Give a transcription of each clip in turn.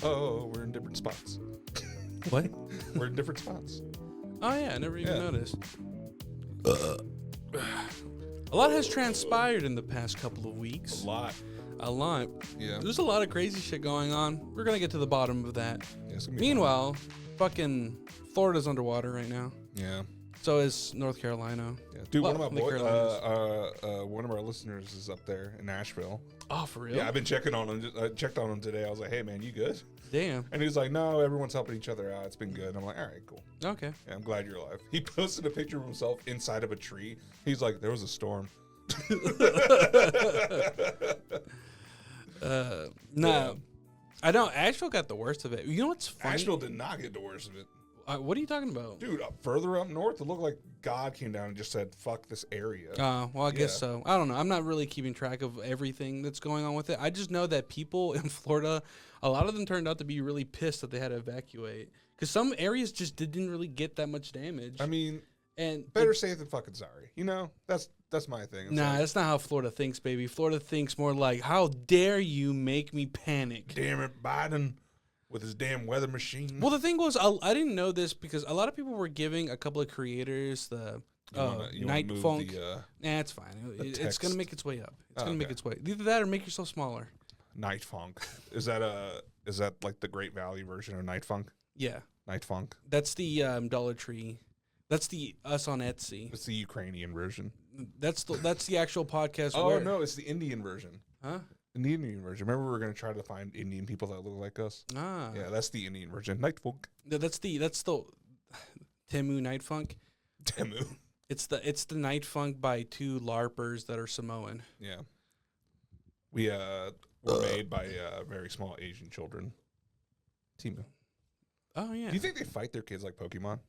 Oh, we're in different spots. What? We're in different spots. Oh yeah, I never even Yeah. noticed. A lot has transpired in the past couple of weeks. A lot. Yeah. There's a lot of crazy shit going on. We're gonna get to the bottom of that. Yeah, it's gonna be Meanwhile, fucking Florida's underwater right now. fun. Yeah. So is North Carolina. Yeah. Dude, Well, one of my the boys, Carolinas. one of our listeners is up there in Nashville. Oh, for real? Yeah, I've been checking on him. I checked on him today. I was like, "Hey, man, you good?" Damn. And he was like, "No, everyone's helping each other out. It's been good." I'm like, "All right, cool. Okay. Yeah, I'm glad you're alive." He posted a picture of himself inside of a tree. He's like, "There was a storm." No. Yeah. I know Asheville got the worst of it. You know what's funny? Asheville did not get the worst of it. What are you talking about? Dude, further up north, it looked like God came down and just said, "Fuck this area." Well, I guess Yeah. so. I don't know. I'm not really keeping track of everything that's going on with it. I just know that people in Florida, a lot of them turned out to be really pissed that they had to evacuate because some areas just didn't really get that much damage. I mean, and better safe than fucking sorry. You know, that's my thing. It's nah, like, that's not how Florida thinks, baby. Florida thinks more like, "How dare you make me panic?" damn it, Biden with his damn weather machine. Well, the thing was, I didn't know this because a lot of people were giving a couple of creators the You wanna Night move Funk. the Nah, it's fine. It's text. gonna make its way up. It's Oh, gonna make okay. its way. Either that or make yourself smaller. Night Funk. Is that like the Great Valley version of Night Funk? Yeah, Night Funk. that's the Dollar Tree. That's the us on Etsy. It's the Ukrainian version. That's the actual podcast. Oh where, no, it's the Indian version. Huh? The Indian version. Remember, we were gonna try to find Indian people that look like us. Ah. Yeah, that's the Indian version. Night Funk. That's the Temu Night Funk. Temu. It's the Night Funk by two LARPers that are Samoan. Yeah. We were made by very small Asian children. Temu. Oh yeah. Do you think they fight their kids like Pokemon?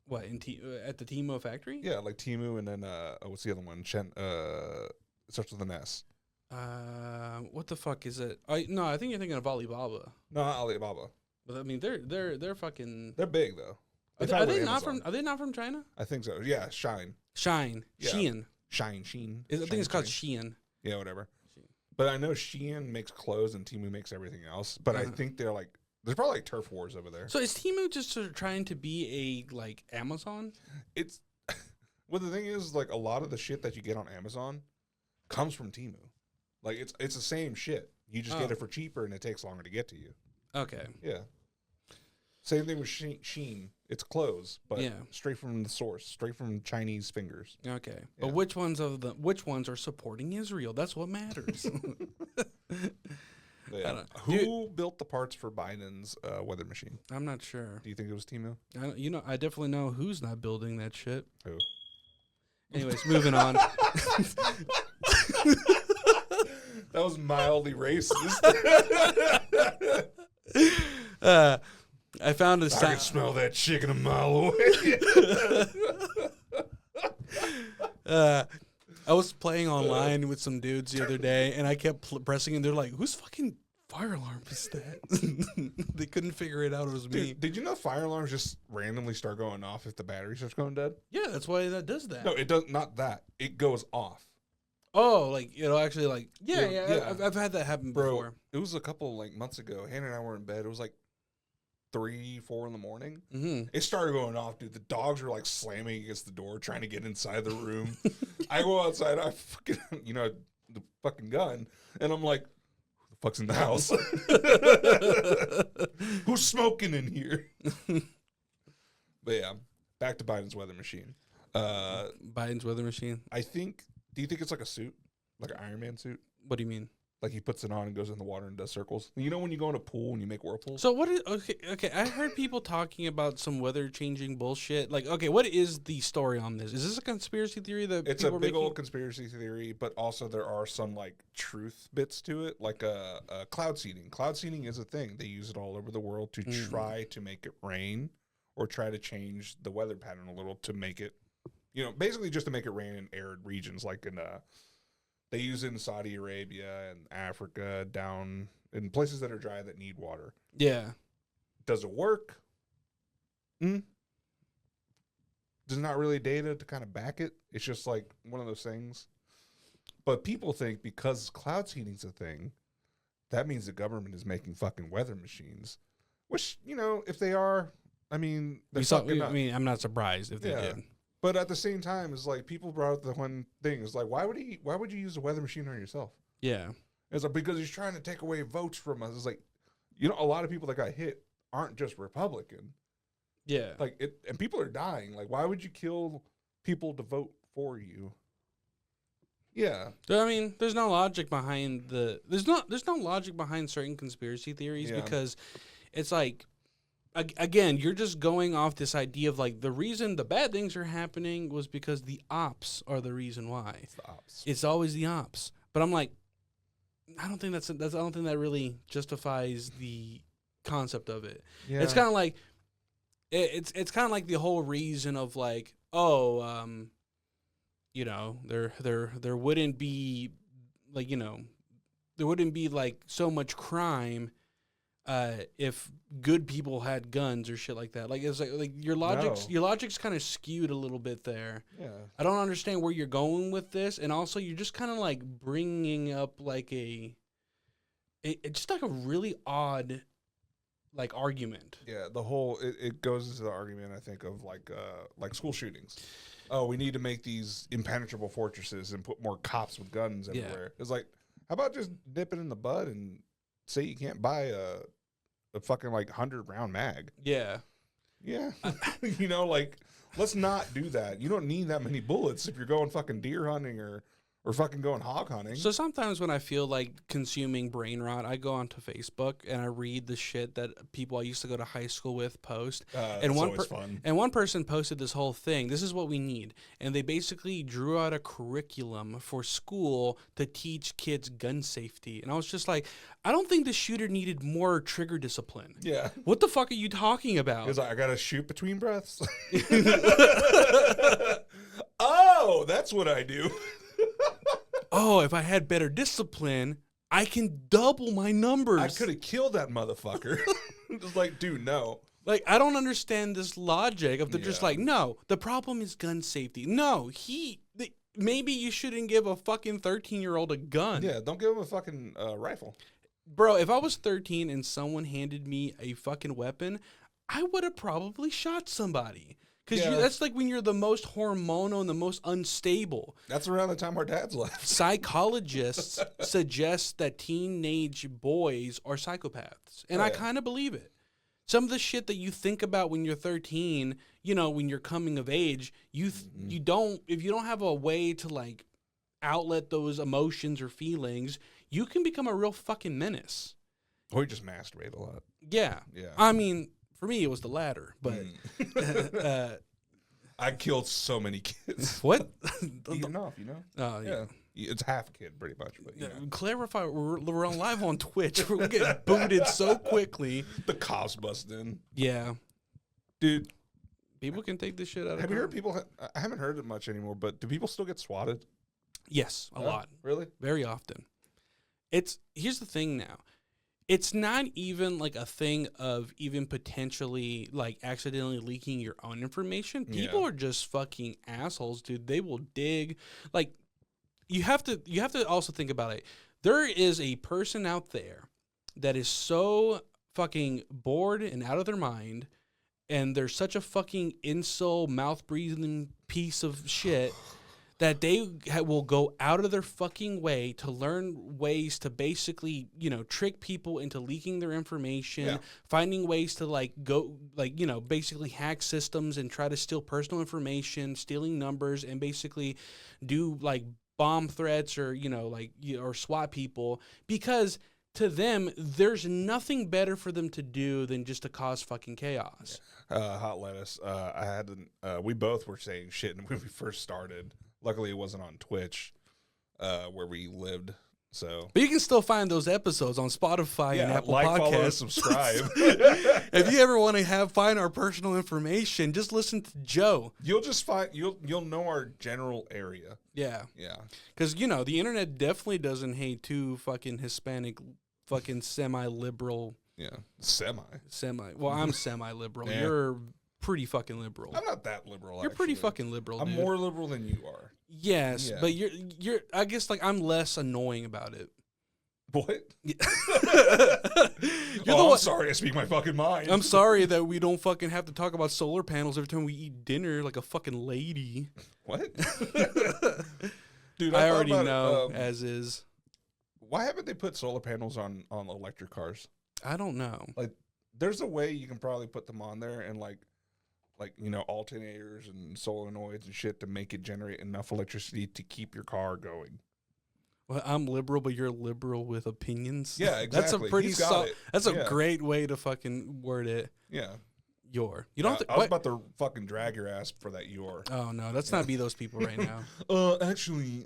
What at the Timo factory? Yeah, like Temu, and then what's the other one? It starts with an S. What the fuck is it? I think you're thinking of Alibaba. No, not Alibaba. But I mean, they're fucking. They're big though. Are fly they with not Amazon. from? Are they not from China? I think so. Yeah, Shine. Shine, Yeah. Shein. Sheen. I think it's called Shein. Yeah, whatever. But I know Shein makes clothes and Temu makes everything else. But I Uh-huh. think they're like, there's probably like turf wars over there. So is Temu just sort of trying to be a like Amazon? It's, well, the thing is, like, a lot of the shit that you get on Amazon comes from Temu. Like, it's the same shit. You just get Oh. it for cheaper and it takes longer to get to you. Okay. Yeah. Same thing with Sheen. It's clothes, but Yeah. straight from the source, straight from Chinese fingers. Okay. Yeah. But which ones are supporting Israel? That's what matters. But yeah. don't- Who built the parts for Biden's weather machine? I'm not sure. Do you think it was Temu? I definitely know who's not building that shit. Who? Anyways, moving on. That was mildly racist. I found a I sign. can smell that chicken a mile away. I was playing online with some dudes the other day, and I kept pressing, and they're like, "Whose fucking fire alarm is that?" They couldn't figure it out. It was me. Dude, did you know fire alarms just randomly start going off if the battery starts going dead? Yeah, that's why that does that. No, it does not that. It goes off. Oh, like it'll actually like yeah. Yeah. I've had that happen Bro, before. it was a couple like months ago. Hannah and I were in bed. It was like 3, 4 in the morning. Mm-hmm. It started going off, dude. The dogs were like slamming against the door, trying to get inside the room. I go outside, I fucking, the fucking gun, and I'm like, who the fuck's in the house? Who's smoking in here? But yeah, back to Biden's weather machine. Biden's weather machine. Do you think it's like a suit? Like an Iron Man suit? What do you mean? Like he puts it on and goes in the water and does circles? You know when you go in a pool and you make whirlpools? So what is okay? I heard people talking about some weather changing bullshit. Like, okay, what is the story on this? Is this a conspiracy theory that It's a people are big making? old conspiracy theory, but also there are some like truth bits to it, like cloud seeding. Cloud seeding is a thing. They use it all over the world to try to make it rain or try to change the weather pattern a little to make it, basically just to make it rain in arid regions, like they use it in Saudi Arabia and Africa, down in places that are dry that need water. Yeah. Does it work? There's not really data to kind of back it. It's just like one of those things. But people think because cloud seeding's a thing, that means the government is making fucking weather machines. Which, if they are, I mean, they're fucking up. I mean, I'm not surprised if they did. But at the same time, it's like people brought up the one thing. It's like, why would you use a weather machine on yourself? Yeah. It's like, because he's trying to take away votes from us. It's like, a lot of people that got hit aren't just Republican. Yeah. Like and people are dying. Like, why would you kill people to vote for you? Yeah. I mean, there's no logic behind there's no logic behind certain conspiracy theories because it's like, again, you're just going off this idea of like the reason the bad things are happening was because the ops are the reason why. It's the ops. It's always the ops. But I'm like, I don't think I don't think that really justifies the concept of it. Yeah. It's kind of like it's kind of like the whole reason of like, there wouldn't be like, there wouldn't be like so much crime if good people had guns or shit like that. Like it's like your logic's kind of skewed a little bit there. Yeah. I don't understand where you're going with this, and also you're just kind of like bringing up like just like a really odd like argument. Yeah, it goes into the argument, I think, of like school shootings. Oh, we need to make these impenetrable fortresses and put more cops with guns everywhere. It's like, how about just nip it in the bud and say you can't buy a fucking like 100-round mag? Yeah. Yeah. Like, let's not do that. You don't need that many bullets if you're going fucking deer hunting or fucking going hog hunting. So sometimes when I feel like consuming brain rot, I go onto Facebook and I read the shit that people I used to go to high school with post. And fun. And one person posted this whole thing. This is what we need. And they basically drew out a curriculum for school to teach kids gun safety. And I was just like, I don't think the shooter needed more trigger discipline. Yeah. What the fuck are you talking about? He's like, I gotta shoot between breaths. Oh, that's what I do. Oh, if I had better discipline, I can double my numbers. I could have killed that motherfucker. It's like, dude, no. Like, I don't understand this logic of just like, no, the problem is gun safety. No, maybe you shouldn't give a fucking 13-year-old a gun. Yeah, don't give him a fucking rifle. Bro, if I was 13 and someone handed me a fucking weapon, I would have probably shot somebody. Because that's like when you're the most hormonal and the most unstable. That's around the time our dads left. Psychologists suggest that teenage boys are psychopaths. And I kind of believe it. Some of the shit that you think about when you're 13, when you're coming of age, if you don't have a way to like outlet those emotions or feelings, you can become a real fucking menace. Or you just masturbate a lot. Yeah. Yeah. I mean, for me, it was the latter, but I killed so many kids. What? Eaten off, Oh, yeah. It's half kid, pretty much. But clarify, we're on live on Twitch. We're getting booted so quickly. The cops busted in. Yeah, dude. People can take this shit out of. Have you heard people? I haven't heard it much anymore, but do people still get swatted? Yes, a lot. Really? Very often. Here's the thing now. It's not even like a thing of even potentially like accidentally leaking your own information. People are just fucking assholes, dude. They will dig. Like, you have to also think about it. There is a person out there that is so fucking bored and out of their mind, and they're such a fucking incel, mouth-breathing piece of shit that they will go out of their fucking way to learn ways to basically, trick people into leaking their information, finding ways to basically hack systems and try to steal personal information, stealing numbers, and basically do like bomb threats or, or SWAT people, because to them, there's nothing better for them to do than just to cause fucking chaos. Hot lettuce. We both were saying shit when we first started. Luckily, it wasn't on Twitch, where we lived. So, but you can still find those episodes on Spotify and Apple Podcasts. Follow, subscribe. If you ever want to find our personal information, just listen to Joe. You'll just find you'll know our general area. Yeah, yeah. Because the internet definitely doesn't hate two fucking Hispanic, fucking semi-liberal. Yeah, semi. Well, I'm semi-liberal. Yeah. You're pretty fucking liberal. I'm not that liberal. You're pretty fucking liberal. I'm more liberal than you are. Yes, but you're. I guess like I'm less annoying about it. What? You're I'm sorry. I speak my fucking mind. I'm sorry that we don't fucking have to talk about solar panels every time we eat dinner like a fucking lady. What? Dude, I thought already about know, it, as is. why haven't they put solar panels on electric cars? I don't know. Like, there's a way you can probably put them on there and like alternators and solenoids and shit to make it generate enough electricity to keep your car going. Well, I'm liberal, but you're liberal with opinions. Yeah, exactly. That's a pretty He's got it. That's a Yeah. great way to fucking word it. Yeah. You don't I was about to fucking drag your ass for that your. Oh no, let's not be those people right now. Actually,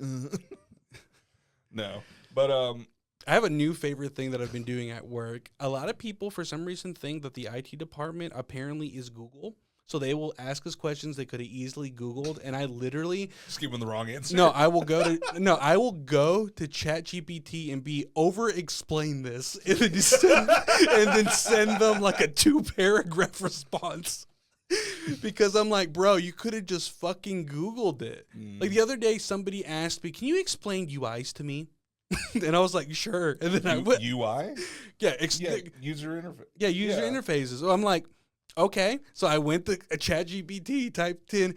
no. But I have a new favorite thing that I've been doing at work. A lot of people, for some reason, think that the IT department apparently is Google. So they will ask us questions they could have easily Googled, and I literally just give them the wrong answer. No, I will go to ChatGPT and be explain this, and then send them like a 2-paragraph response. Because I'm like, bro, you could have just fucking Googled it. Like the other day, somebody asked me, "Can you explain UIs to me?" And I was like, "Sure." And then I went, UI, yeah, user interface, user interfaces. So I'm like, okay. So I went to a ChatGPT, typed in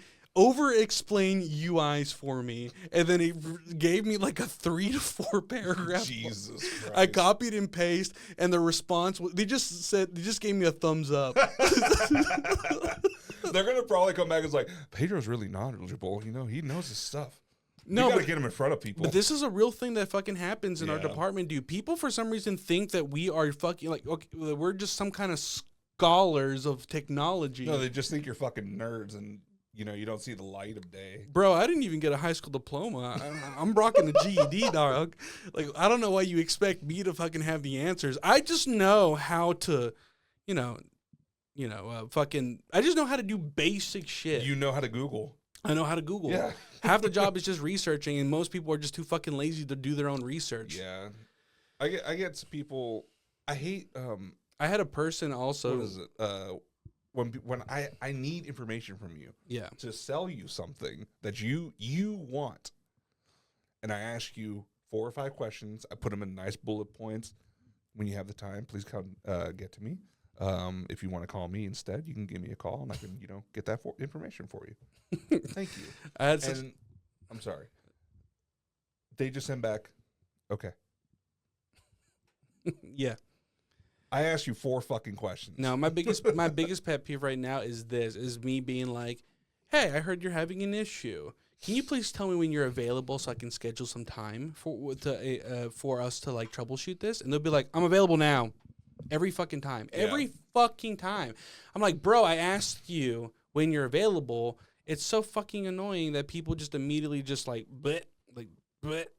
explain UIs for me, and then it gave me like a 3 to 4 paragraph. Jesus Christ. I copied and pasted, and the response they just gave me a thumbs up. They're gonna probably come back and like, Pedro's really knowledgeable. You know, he knows his stuff. No, you gotta get him in front of people. But this is a real thing that fucking happens in our department, dude. People for some reason think that we are fucking like, okay, we're just some kind of scholars of technology. No, they just think you're fucking nerds and you know you don't see the light of day. Bro, I didn't even get a high school diploma. I'm rocking a GED, dog. Like, I don't know why you expect me to fucking have the answers. I just know how to, fucking. I just know how to do basic shit. You know how to Google. I know how to Google. Yeah. Half the job is just researching, and most people are just too fucking lazy to do their own research. Yeah, I get some people. I hate. I had a person also. What is it? When I need information from you. Yeah. To sell you something that you want, and I ask you 4 or 5 questions. I put them in nice bullet points. When you have the time, please come get to me. If you want to call me instead, you can give me a call, and I can get that information for you. Thank you. I'm sorry. They just send back. Okay. Yeah. I asked you 4 fucking questions. No, my biggest pet peeve right now is me being like, "Hey, I heard you're having an issue. Can you please tell me when you're available so I can schedule some time for us to like troubleshoot this?" And they'll be like, "I'm available now." Every fucking time. Yeah. Every fucking time. I'm like, "Bro, I asked you when you're available." It's so fucking annoying that people just immediately just like, bleh.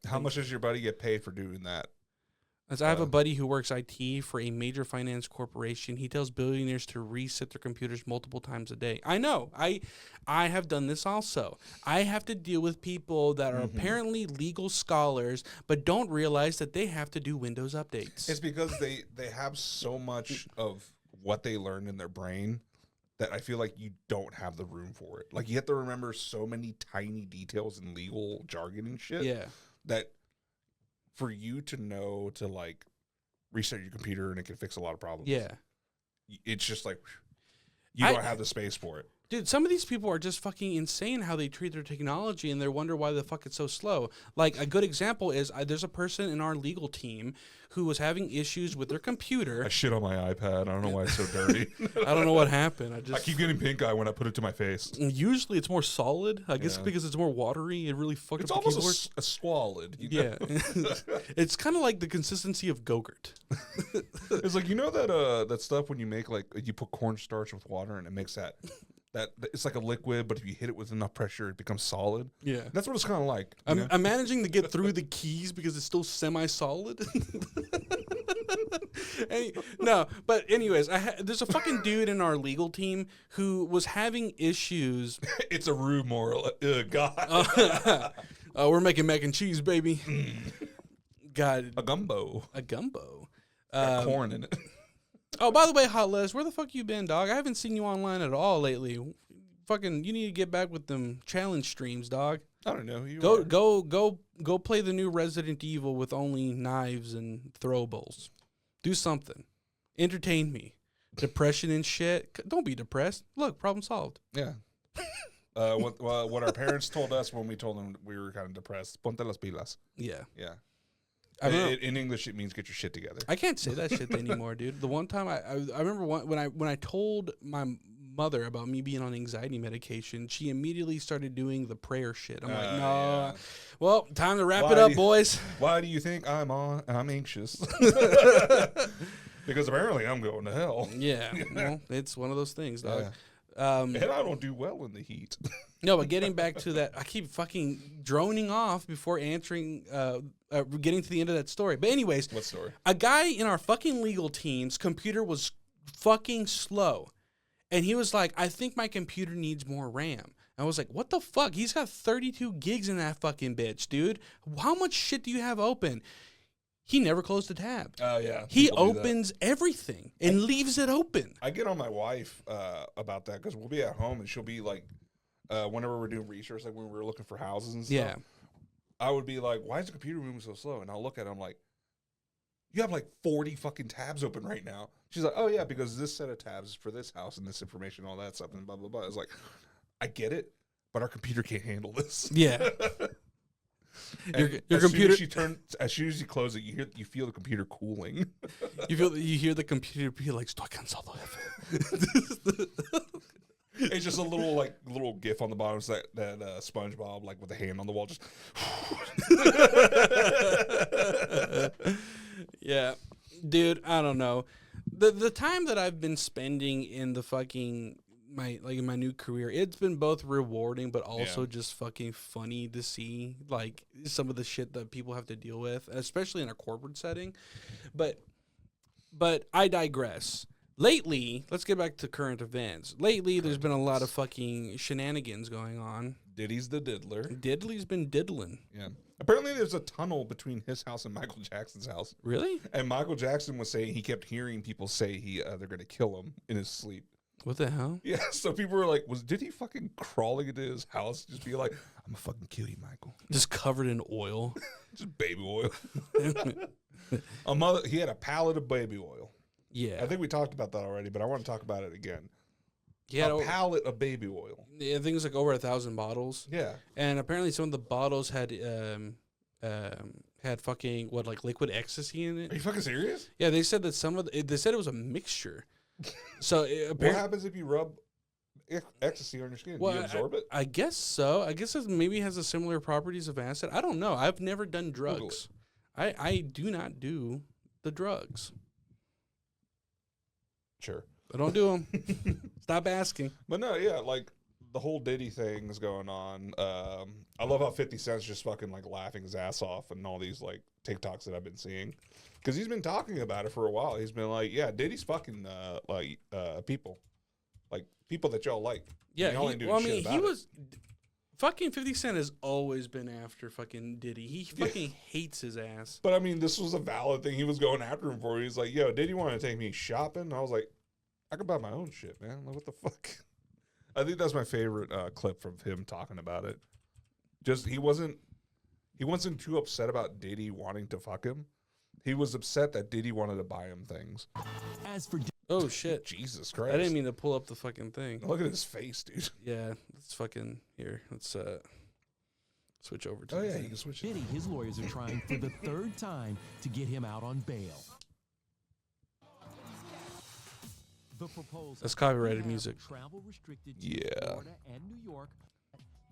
How much does your buddy get paid for doing that? As I have a buddy who works IT for a major finance corporation. He tells billionaires to reset their computers multiple times a day. I know. I have done this also. I have to deal with people that are apparently legal scholars, but don't realize that they have to do Windows updates. It's because they have so much of what they learned in their brain that I feel like you don't have the room for it. Like, you have to remember so many tiny details in legal jargon and shit. Yeah. That for you to know to like reset your computer and it can fix a lot of problems. Yeah. It's just like you don't have the space for it. Dude, some of these people are just fucking insane how they treat their technology, and they wonder why the fuck it's so slow. Like, a good example is there's a person in our legal team who was having issues with their computer. I shit on my iPad. I don't know why it's so dirty. I don't know what happened. I keep getting pink eye when I put it to my face. Usually it's more solid. I guess because it's more watery. It really fucked up the keyboard. It's almost a squalid. Yeah. It's kind of like the consistency of Go-Gurt. It's like, that stuff when you make, like, you put cornstarch with water and it makes that it's like a liquid, but if you hit it with enough pressure, it becomes solid. Yeah. That's what it's kind of like. I'm managing to get through the keys because it's still semi-solid. No, but anyways, there's a fucking dude in our legal team who was having issues. It's a roux moral. God. We're making mac and cheese, baby. God. A gumbo. Got corn in it. Oh, by the way, Hot Les, where the fuck you been, dog? I haven't seen you online at all lately. Fucking, you need to get back with them challenge streams, dog. I don't know who you Go are. go play the new Resident Evil with only knives and throwables. Do something. Entertain me. Depression and shit. Don't be depressed. Look, problem solved. Yeah. What our parents told us when we told them we were kind of depressed. Ponte las pilas. Yeah. Yeah. I remember, In English, it means get your shit together. I can't say that shit anymore, dude. The one time I remember when I told my mother about me being on anxiety medication, she immediately started doing the prayer shit. I'm like, no. Yeah. Well, time to wrap Why it up, do you- boys. Why do you think I'm anxious? Because apparently I'm going to hell. Yeah. Well, it's one of those things, dog. Yeah. Um, And I don't do well in the heat. No, but getting back to that, I keep fucking droning off before answering, getting to the end of that story. But anyways, What story? a guy in our fucking legal team's computer was fucking slow. And he was like, I think my computer needs more RAM. I was like, what the fuck? He's got 32 gigs in that fucking bitch, dude. How much shit do you have open? He never closed a tab. Oh, yeah. He people do that. opens everything and leaves it open. I get on my wife about that because we'll be at home and she'll be like, whenever we're doing research, like when we're looking for houses and stuff, Yeah. I would be like, why is the computer moving so slow? And I'll look at it, I'm like, you have like 40 fucking tabs open right now. She's like, oh, yeah, because this set of tabs is for this house and this information, all that stuff, and blah, blah, blah. It's like, I get it, but our computer can't handle this. Yeah. Your as computer. as soon as you close it, you feel the computer cooling. You hear the computer be like, "Estoy cansado, jefe." It's just a little gif on the bottom, so that SpongeBob like with the hand on the wall, just Yeah, dude, I don't know. The time that I've been spending in the fucking in my new career, it's been both rewarding but also just fucking funny to see like some of the shit that people have to deal with, especially in a corporate setting. But I digress. Lately, let's get back to current events. Lately, there's been a lot of fucking shenanigans going on. Diddy's the diddler. Diddley's been diddling. Yeah. Apparently, there's a tunnel between his house and Michael Jackson's house. Really? And Michael Jackson was saying he kept hearing people say they're gonna kill him in his sleep. What the hell? Yeah. So people were like, "Was Diddy fucking crawling into his house, just be like, I'm gonna fucking kill you, Michael." Just covered in oil. Just baby oil. He had a pallet of baby oil. Yeah. I think we talked about that already, but I want to talk about it again. Yeah, A pallet of baby oil. I think it's like over 1,000 bottles. Yeah. And apparently some of the bottles had fucking like liquid ecstasy in Are it. you fucking serious? Yeah, they said that they said it was a mixture. So What happens if you rub ecstasy on your skin? Do you absorb it? I guess so. I guess it maybe has the similar properties of acid. I don't know. I've never done drugs. I do not do the drugs. Sure. I don't do them. Stop asking. But no, yeah, like the whole Diddy thing is going on. I love how 50 Cent's just fucking like laughing his ass off and all these like TikToks that I've been seeing. Because he's been talking about it for a while. He's been like, yeah, Diddy's fucking people. Like people that y'all like. Yeah, y'all ain't doing shit about it. Fucking 50 Cent has always been after fucking Diddy. He fucking hates his ass. But I mean, this was a valid thing he was going after him for. He's like, yo, Diddy want to take me shopping? And I was like, I could buy my own shit, man. Like, what the fuck? I think that's my favorite clip from him talking about it. Just he wasn't too upset about Diddy wanting to fuck him. He was upset that Diddy wanted to buy him things. As for Oh shit. Jesus Christ. I didn't mean to pull up the fucking thing. Look at his face, dude. Yeah, let's fucking here. Let's switch over to Oh the yeah, thing. you can switch it. Diddy, his lawyers are trying for the third time to get him out on bail. The proposal. That's copyrighted have music. Travel restricted to Yeah. Florida and New York.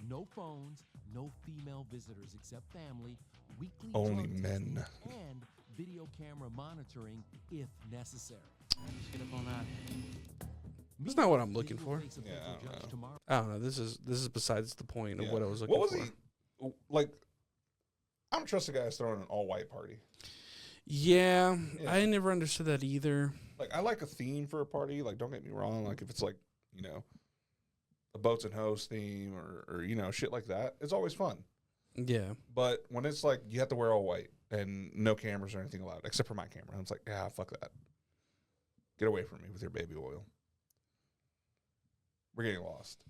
No phones, no female visitors except family. Weekly Only drug men. testing, and video camera monitoring if necessary. Get up on that. That's not what I'm looking for. Yeah, I don't know. Tomorrow. I don't know. This is besides the point of Yeah. what I was looking What was for. he like? I don't trust a guy that's throwing an all-white party. Yeah, Yeah. I never understood that either. Like, I like a theme for a party. Like, don't get me wrong. Like, if it's like, you know, a boats and hoes theme or you know, shit like that, it's always fun. Yeah. But when it's like you have to wear all white and no cameras or anything allowed, except for my camera, I'm like, yeah, fuck that. Get away from me with your baby oil. We're getting lost.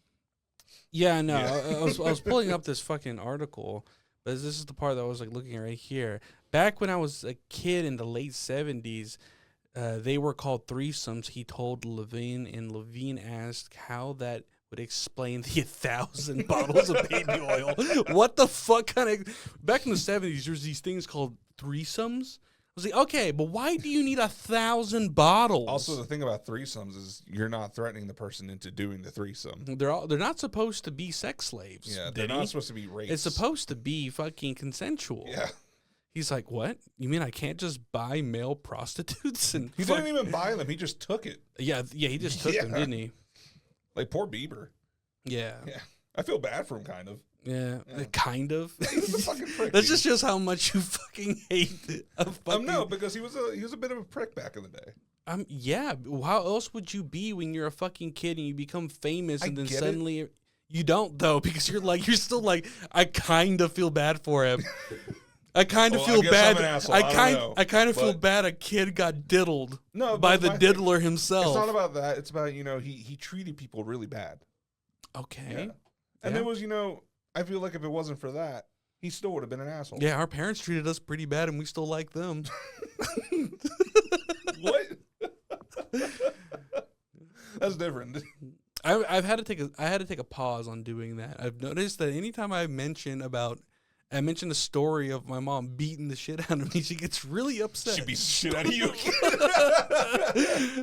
Yeah, no, Yeah. I was pulling up this fucking article, but this is the part that I was like looking at right here. Back when I was a kid in the late 70s, they were called threesomes. He told Levine, and Levine asked how that would explain the 1,000 bottles of baby oil. What the fuck kind of... Back in the 70s, there's these things called threesomes. I was like, okay, but why do you need 1,000 bottles? Also, the thing about threesomes is you're not threatening the person into doing the threesome. They're not supposed to be sex slaves. Yeah, they're Diddy. not supposed to be raped. It's supposed to be fucking consensual. Yeah. He's like, what? You mean I can't just buy male prostitutes? And He didn't even buy them. He just took it. Yeah, he just took them, Yeah. didn't he? Like, poor Bieber. Yeah. Yeah. I feel bad for him, kind of. Yeah. Yeah. Kind of. He's a fucking prick. That dude. just shows how much you fucking hate a fucking... No, because he was a bit of a prick back in the day. Yeah. How else would you be when you're a fucking kid and you become famous I and then get it. suddenly... You don't, though, because you're still like, I kind of feel bad for him. I kind of Well, I feel guess bad. I'm an asshole. I don't know, I kind of feel but- bad a kid got diddled No, by but the my thing- diddler himself. It's not about that. It's about, he treated people really bad. Okay. Yeah. And Yeah. it was, I feel like if it wasn't for that, he still would have been an asshole. Yeah, our parents treated us pretty bad, and we still like them. What? That's different. I had to take a pause on doing that. I've noticed that anytime I mention a story of my mom beating the shit out of me, she gets really upset. She beats the shit out of you.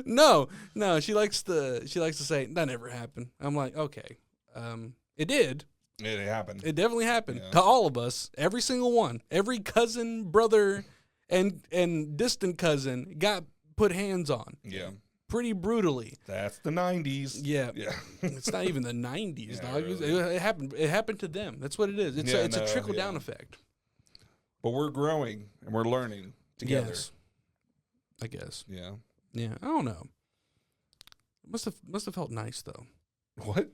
No, she likes to say that never happened. I'm like, okay, it did. It happened. It definitely happened Yeah. to all of us. Every single one, every cousin, brother, and distant cousin got put hands on Yeah. pretty brutally. That's the 90s. Yeah. Yeah. It's not even the 90s, Yeah, dog. really. It happened. It happened to them. That's what it is. It's Yeah, a no, trickle down yeah. effect. But we're growing and we're learning together. Yes. I guess. Yeah. Yeah. I don't know. Must have felt nice though. What?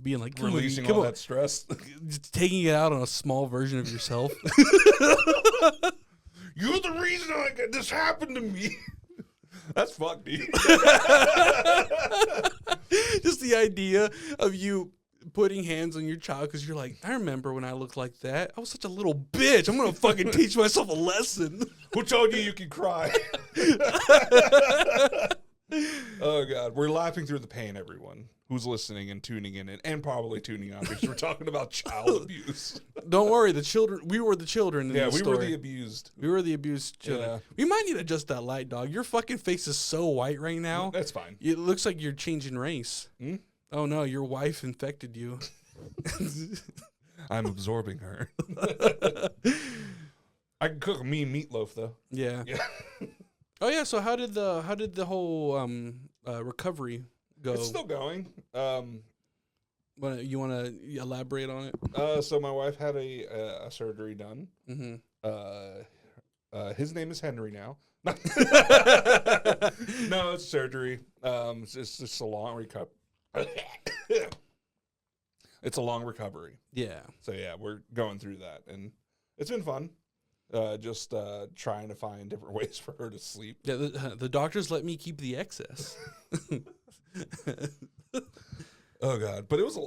Being like, come Releasing on, all that stress. just taking it out on a small version of yourself. You're the reason this happened to me. That's fucked, dude. Just the idea of you putting hands on your child because you're like, I remember when I looked like that. I was such a little bitch. I'm gonna fucking teach myself a lesson. Who told you can cry? Oh, God. We're laughing through the pain, everyone who's listening and tuning in and probably tuning out because we're talking about child abuse. Don't worry, we were the children in Yeah, this we story. were the abused. We were the abused children. Yeah. We might need to adjust that light, dog. Your fucking face is so white right now. That's fine. It looks like you're changing race. Hmm? Oh no, your wife infected you. I'm absorbing her. I can cook a mean meatloaf, though. Yeah. Yeah. Oh yeah. So how did the whole recovery go? It's still going. You want to elaborate on it? So my wife had a surgery done. Mm-hmm. His name is Henry now. No, it's surgery. It's just a long recovery. It's a long recovery. Yeah. So yeah, we're going through that, and it's been fun. Just trying to find different ways for her to sleep. Yeah. The doctors let me keep the excess. Oh God, but it was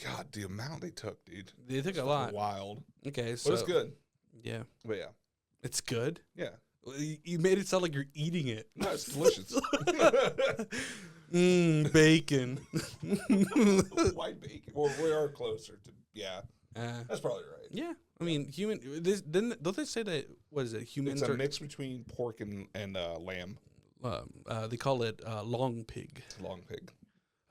God. The amount they took, dude. They took It's a lot. Wild, Okay. but So it's good. Yeah. But yeah, It's good. yeah. You made it sound like you're eating it. No, it's delicious. Bacon. White bacon. Well, we are closer to. Yeah, that's probably right. Yeah, I mean, don't they say that? What is it? Humans It's a are. mix between pork and lamb. They call it long pig. Long pig.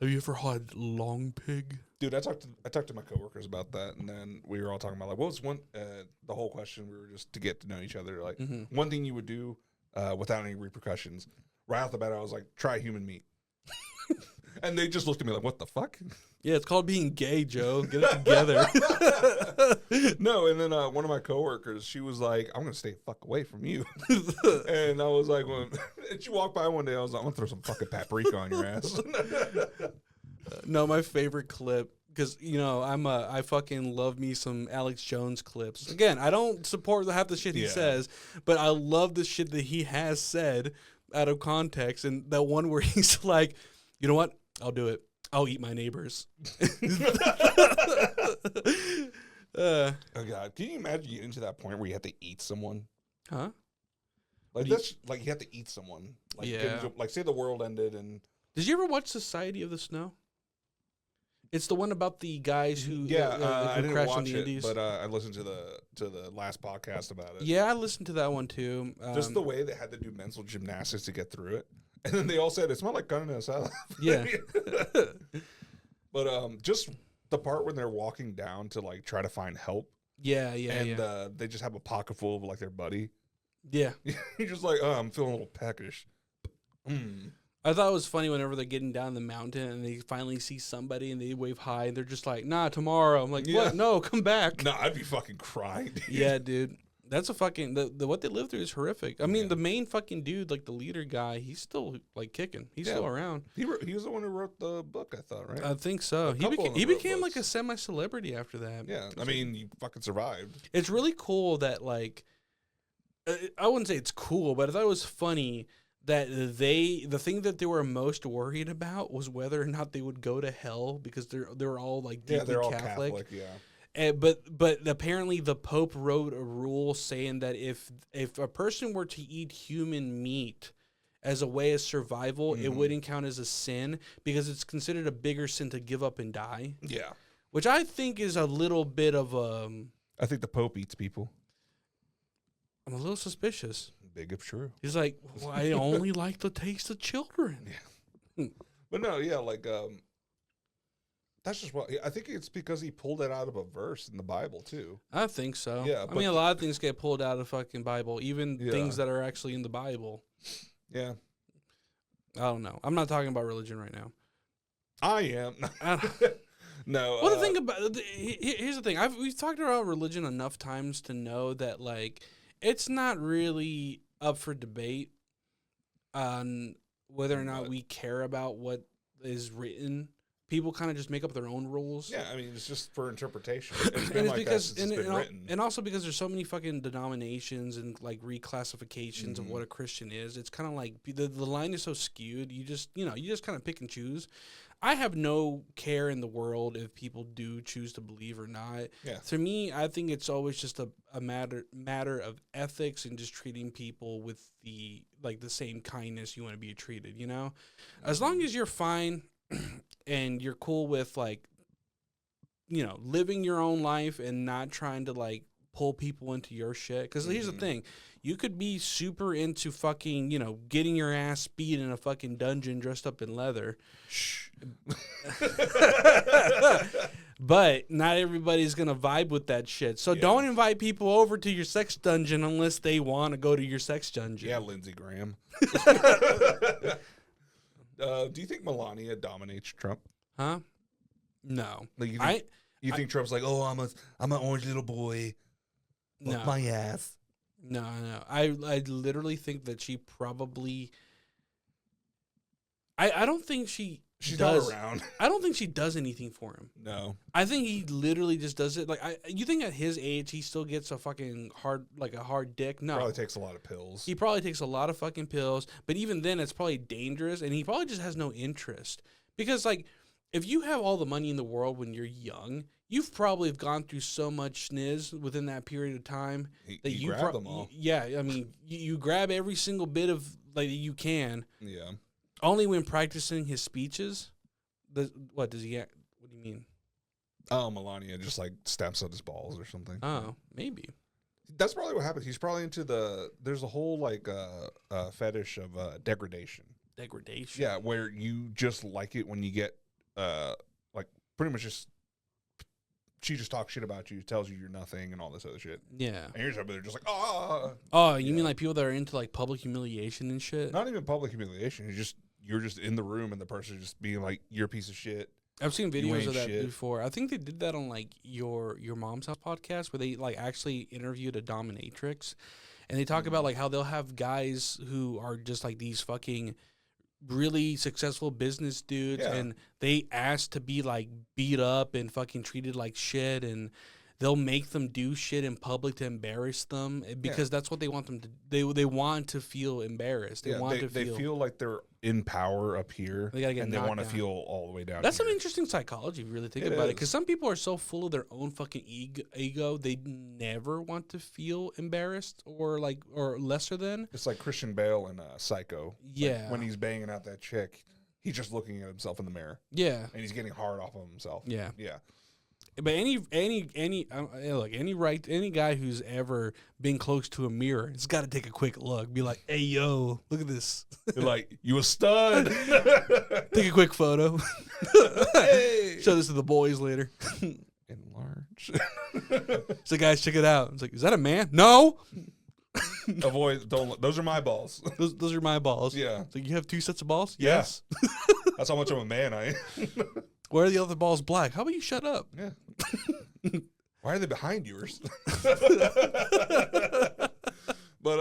Have you ever had long pig? Dude, I talked to my coworkers about that, and then we were all talking about like what was one the whole question. We were just to get to know each other. Like one thing you would do without any repercussions. Right off the bat, I was like, try human meat, and they just looked at me like, what the fuck? Yeah, it's called being gay, Joe. Get it together. No, and then one of my coworkers, she was like, I'm gonna stay the fuck away from you, and I was like, and she walked by one day, I was like, I'm gonna throw some fucking paprika on your ass. No, my favorite clip, because I fucking love me some Alex Jones clips. Again, I don't support half the shit he Yeah. says, but I love the shit that he has said out of context. And that one where he's like, you know what? I'll do it. I'll eat my neighbors. Oh God, can you imagine getting to that point where you have to eat someone? Huh? Like do you- that's like you have to eat someone. Like Yeah. like say the world ended and Did you ever watch Society of the Snow? It's the one about the guys who I who didn't crashed on watch the it, Indies. but I listened to the last podcast about it. Yeah, I listened to that one too. Just the way they had to do mental gymnastics to get through it, and then they all said it smelled like carne asada. Yeah. But just the part when they're walking down to like try to find help, yeah, and they just have a pocket full of like their buddy. yeah. You're just like, oh, I'm feeling a little peckish. I thought it was funny whenever they're getting down the mountain and they finally see somebody and they wave hi and they're just like, nah, tomorrow. I'm like, Yeah. what? No, come back. No, I'd be fucking crying. Dude. Yeah, dude. That's a fucking the what they live through is horrific. I mean, Yeah. the main fucking dude, like the leader guy, he's still like kicking. He's still around. He was the one who wrote the book, I thought, right? I think so. He couple became of them he wrote became like a books. semi-celebrity after that. Yeah, I mean, you fucking survived. It's really cool that like I wouldn't say it's cool, but I thought it was funny that the thing that they were most worried about was whether or not they would go to hell because they were all like deeply Yeah, they're all Catholic. Catholic. Yeah, But apparently the Pope wrote a rule saying that if a person were to eat human meat as a way of survival, it wouldn't count as a sin because it's considered a bigger sin to give up and die. yeah. Which I think is a little bit of I think the Pope eats people. I'm a little suspicious. Big if true. He's like, well, I only like the taste of children. But no, yeah, like that's just what I think it's because he pulled it out of a verse in the Bible too. I think so. Yeah, I but- mean, a lot of things get pulled out of fucking Bible, even Yeah. things that are actually in the Bible. Yeah, I don't know. I'm not talking about religion right now. I am. I don't- No. Well, the thing about here's the thing. We've talked about religion enough times to know that like it's not really up for debate on whether or not What? we care about what is written. People kind of just make up their own rules. Yeah, I mean, it's just for interpretation. It's And been it's like because that since it's been written. and also because there's so many fucking denominations and like reclassifications of what a Christian is. It's kind of like the line is so skewed. You just kind of pick and choose. I have no care in the world if people do choose to believe or not. Yeah. To me, I think it's always just a matter of ethics and just treating people with the same kindness you want to be treated, you know? As long as you're fine and you're cool with like, you know, living your own life and not trying to like pull people into your shit. Because here's the thing. You could be super into fucking, you know, getting your ass beat in a fucking dungeon dressed up in leather. Shh. But not everybody's going to vibe with that shit. So don't invite people over to your sex dungeon unless they want to go to your sex dungeon. Yeah, Lindsey Graham. Do you think Melania dominates Trump? Huh? No. Like you I- think Trump's like, oh, I'm an orange little boy. No. Fuck my ass. No. I literally think that she probably... I don't think she's not around. I don't think she does anything for him. No. I think he literally just does it. Like, you think at his age he still gets a fucking hard dick? No. Probably takes a lot of pills. He probably takes a lot of fucking pills, but even then it's probably dangerous, and he probably just has no interest. Because, like, if you have all the money in the world when you're young, you've probably gone through so much schniz within that period of time that you you grab them all. Yeah, I mean, you grab every single bit of, like, you can. Yeah. Only when practicing his speeches. What does he what do you mean? Oh, Melania just like steps on his balls or something. Oh, maybe. That's probably what happens. He's probably into there's a whole like fetish of degradation. Degradation. Yeah, where you just like it when you get like pretty much just she just talks shit about you, tells you you're nothing and all this other shit. Yeah. And you're just over there just like, ah. Oh, you mean like people that are into like public humiliation and shit? Not even public humiliation. You're just in the room and the person just being like, you're a piece of shit. I've seen You videos ain't of that shit. before. I think they did that on like your mom's house podcast where they like actually interviewed a dominatrix, and they talk about like how they'll have guys who are just like these fucking really successful business dudes, Yeah. and they ask to be like beat up and fucking treated like shit, and they'll make them do shit in public to embarrass them because that's what they want them to. They want to feel embarrassed. They feel like they're in power up here, They gotta get and they knocked want to down. feel all the way down. That's here. some interesting psychology if you really think It about it. is. Because some people are so full of their own fucking ego, they never want to feel embarrassed or lesser than. It's like Christian Bale in Psycho. Yeah. Like when he's banging out that chick, he's just looking at himself in the mirror, Yeah, and he's getting hard off of himself. yeah. Yeah. But any guy who's ever been close to a mirror has got to take a quick look. Be like, hey yo, look at this. You're like, you a stud. Take a quick photo. Hey. Show this to the boys later. Enlarge. So guys, check it out. It's like, is that a man? No. Avoid. Don't. Those are my balls. Those are my balls. Yeah. So you have 2 sets of balls? Yeah. Yes. That's how much of a man I am. Why are the other balls black? How about you shut up? Yeah. Why are they behind yours? But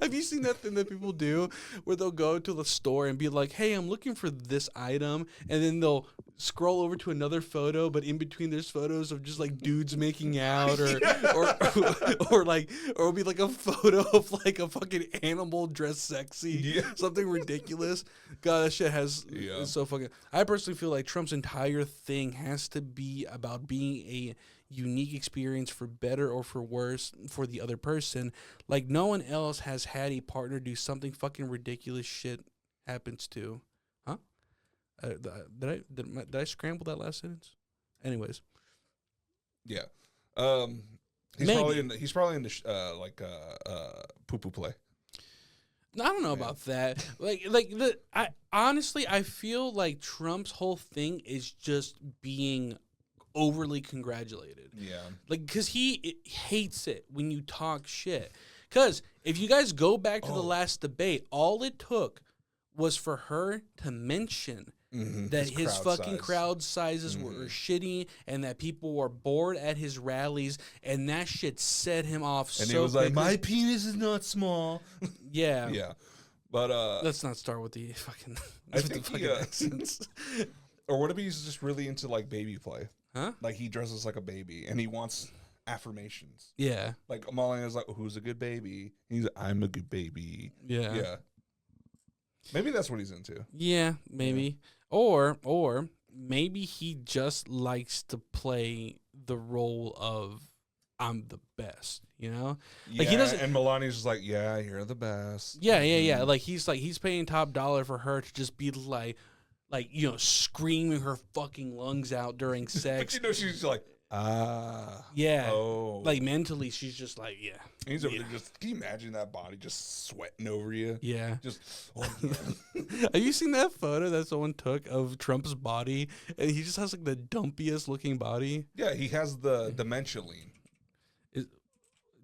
Have you seen that thing that people do where they'll go to the store and be like, hey, I'm looking for this item, and then they'll scroll over to another photo, but in between there's photos of just like dudes making out or it'll be like a photo of like a fucking animal dressed sexy. Yeah. Something ridiculous. God, that shit Yeah. is so fucking. I personally feel like Trump's entire thing has to be about being a unique experience for better or for worse for the other person. Like no one else has had a partner do something fucking ridiculous shit happens to. Huh? Did I scramble that last sentence? Anyways. yeah. He's Maybe. probably into poo poo play. I don't know about that. I honestly feel like Trump's whole thing is just being overly congratulated. Yeah. Like, because he hates it when you talk shit. Because if you guys go back to the last debate, all it took was for her to mention that his fucking crowd sizes were shitty and that people were bored at his rallies, and that shit set him off And so he was like, quickly. my penis is not small. Yeah. Yeah. But Let's not start with the fucking, I think the fucking accents. or what if he's just really into like baby play? Huh? Like he dresses like a baby and he wants affirmations. Yeah. Like Molly's like, who's a good baby? He's like, I'm a good baby. Yeah. Yeah. Maybe that's what he's into. Yeah, maybe. Or maybe he just likes to play the role of I'm the best, you know? Yeah, Like he doesn't and Melania's just like, yeah, you're the best. Yeah. Like he's paying top dollar for her to just be like screaming her fucking lungs out during But sex. you know, she's like, Yeah. oh. Like mentally she's just like, yeah. And he's over there just, can you imagine that body just sweating over you? Yeah. Just, oh, yeah. Have you seen that photo that someone took of Trump's body? And he just has like the dumpiest looking body. Yeah, he has the dementia lean.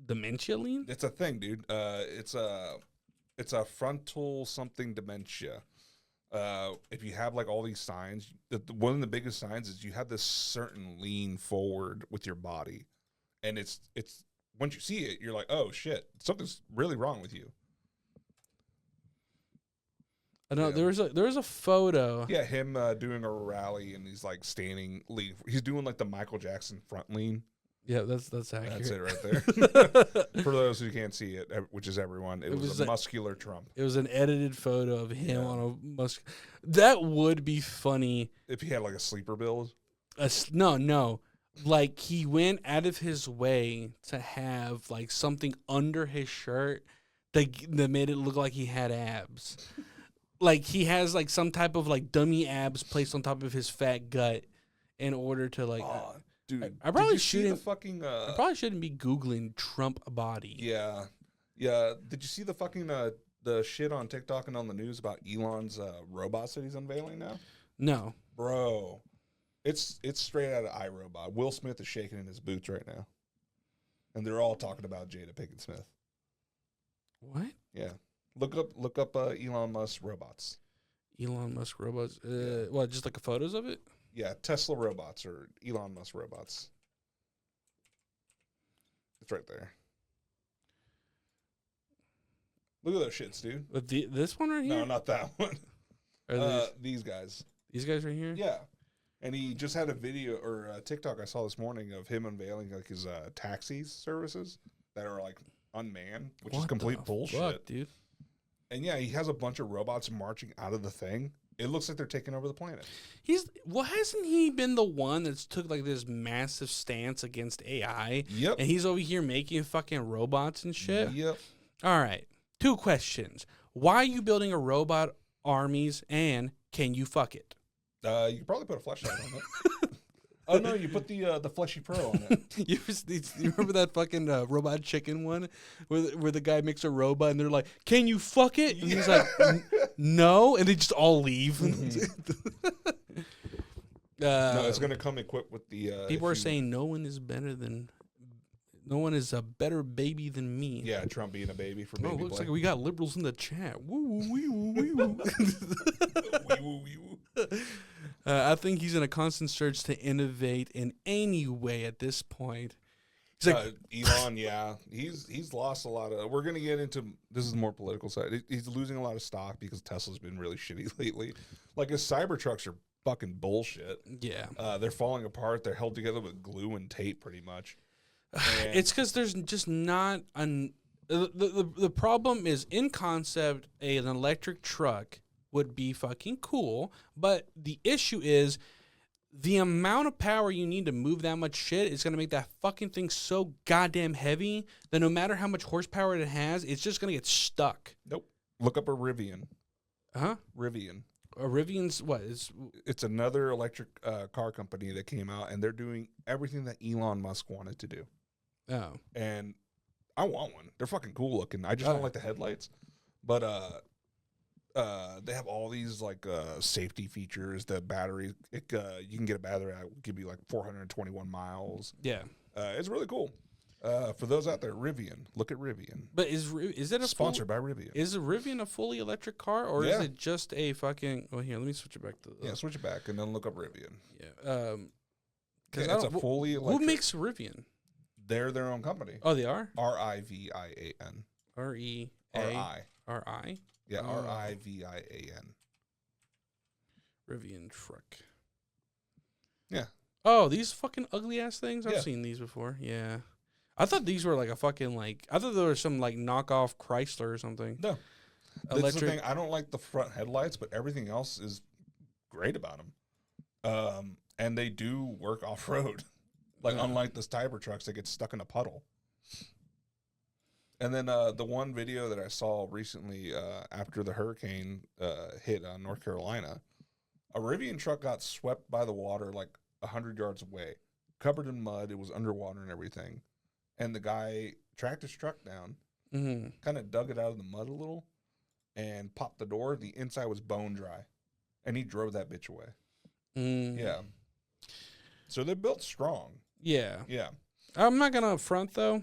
Dementia lean? It's a thing, dude. It's a frontal something dementia. If you have like all these signs, one of the biggest signs is you have this certain lean forward with your body, and it's once you see it, you're like, oh shit, something's really wrong with you. I know Yeah. there was a photo. Yeah, him doing a rally and he's like standing lean. He's doing like the Michael Jackson front lean. Yeah, that's accurate. That's it right there. For those who can't see it, which is everyone, it was a muscular Trump. It was an edited photo of him on a musk. That would be funny. If he had like a sleeper bill. No. Like he went out of his way to have like something under his shirt that made it look like he had abs. Like he has like some type of like dummy abs placed on top of his fat gut in order to like. Dude, I probably did you see the shouldn't. fucking. I probably shouldn't be googling Trump body. Yeah. Did you see the fucking the shit on TikTok and on the news about Elon's robots that he's unveiling now? No. Bro, it's straight out of iRobot. Will Smith is shaking in his boots right now, and they're all talking about Jada Pinkett Smith. What? Yeah, look up Elon Musk robots. Elon Musk robots. What? Just like the photos of it? Yeah, Tesla robots or Elon Musk robots. It's right there. Look at those shits, dude. But this one right here? No, not that one. Are These guys. these guys right here? Yeah. And he just had a video or a TikTok I saw this morning of him unveiling like his taxi services that are like unmanned, which is What complete the bullshit. fuck, dude. And yeah, he has a bunch of robots marching out of the thing. It looks like they're taking over the planet. Hasn't he been the one that's took like this massive stance against AI? Yep. And he's over here making fucking robots and shit. Yep. All right. 2 questions. Why are you building a robot armies, and can you fuck it? You could probably put a flashlight on it. Oh no, you put the fleshy pro on it. You remember that fucking robot chicken one where the guy makes a robot and they're like, "Can you fuck it?" And he's like, "No," and they just all leave. No, it's gonna come equipped with the. People are saying no one is a better baby than me. Yeah, Trump being a baby for Oh, baby looks boy. like we got liberals in the chat. Woo wee woo wee woo. Wee woo, wee woo. I think he's in a constant search to innovate in any way at this point. He's like, Elon, yeah, he's lost a lot of. We're gonna get into this is the more political side. He's losing a lot of stock because Tesla's been really shitty lately. Like his Cybertrucks are fucking bullshit. yeah. They're falling apart. They're held together with glue and tape, pretty much. And It's because there's just not the problem is in concept an electric truck would be fucking cool, but the issue is the amount of power you need to move that much shit is gonna make that fucking thing so goddamn heavy that no matter how much horsepower it has, it's just gonna get stuck. nope. Look up a Rivian. Huh? Rivian. A Rivian's what is? It's another electric car company that came out, and they're doing everything that Elon Musk wanted to do. Oh, And I want one. They're fucking cool looking. I just don't like the headlights. But they have all these like safety features. The battery, you can get a battery that will give you like 421 miles. yeah. It's really cool. For those out there, Rivian. Look at Rivian. But is it a Sponsored by Rivian. Is a Rivian a fully electric car, or is Yeah. it just a fucking? Oh, here, let me switch it back to. Yeah, switch it back and then look up Rivian. Yeah. Yeah, it's a fully electric. Who makes Rivian? They're their own company. Oh, they are. Rivian. REA RI. RI Yeah, Oh. Rivian. Rivian truck. Yeah. Oh, these fucking ugly ass things. I've Yeah. seen these before. Yeah. I thought these were like a fucking like. I thought there was some like knockoff Chrysler or something. No. That's the Electric. thing. I don't like the front headlights, but everything else is great about them. And they do work off road, like unlike the Cybertrucks that get stuck in a puddle. And then the one video that I saw recently after the hurricane hit North Carolina, a Rivian truck got swept by the water like 100 yards away, covered in mud. It was underwater and everything. And the guy tracked his truck down, Mm-hmm. kind of dug it out of the mud a little, and popped the door. The inside was bone dry, and he drove that bitch away. Mm. Yeah. So they're built strong. Yeah. Yeah. I'm not gonna front though.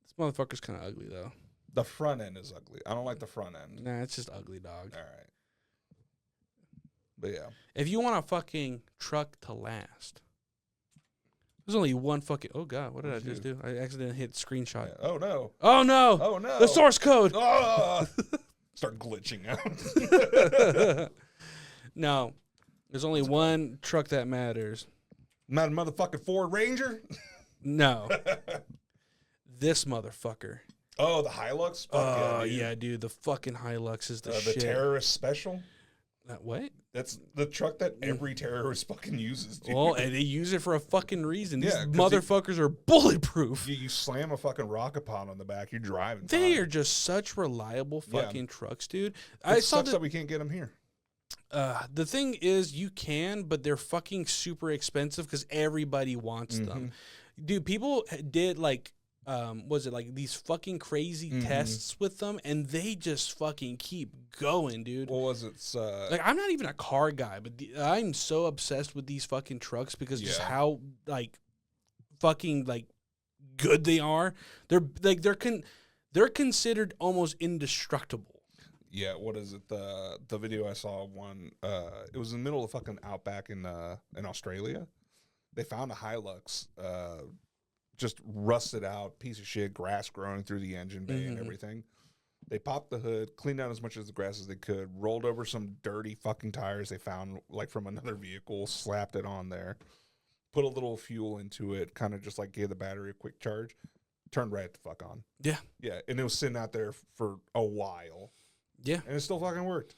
This motherfucker's kind of ugly though. The front end is ugly. I don't like the front end. Nah, it's just ugly, dog. All right. But yeah. If you want a fucking truck to last, there's only one fucking. Oh god, what did I What'd you just do? I accidentally hit screenshot. Yeah. Oh no. Oh no! Oh no. The source code. Ah! Start glitching out. No, there's only one truck that matters. Not a motherfucking Ford Ranger. No, this motherfucker. Oh, the Hilux. Fuck Oh dude. yeah, dude, the fucking Hilux is the The shit. terrorist special. What? That's the truck that every terrorist fucking uses, dude. Well, and they use it for a fucking reason. These Yeah, 'cause motherfuckers are bulletproof. you slam a fucking rocket pod on the back, you're driving. They fine. are just such reliable Yeah. fucking trucks, dude. It I saw sucks that we can't get them here. the thing is you can, but they're fucking super expensive because everybody wants them. Dude, people did like was it like these fucking crazy tests with them, and they just fucking keep going, dude. What was it? Like I'm not even a car guy, but I'm so obsessed with these fucking trucks because just Yeah. how like fucking like good they are. They're like they're considered almost indestructible. Yeah, what is it? The video I saw one. It was in the middle of fucking outback in Australia. They found a Hilux, just rusted out piece of shit, grass growing through the engine bay and everything. They popped the hood, cleaned out as much of the grass as they could, rolled over some dirty fucking tires they found like from another vehicle, slapped it on there, put a little fuel into it, kind of just like gave the battery a quick charge, turned right the fuck on. Yeah. Yeah, and it was sitting out there for a while. Yeah. And it still fucking worked.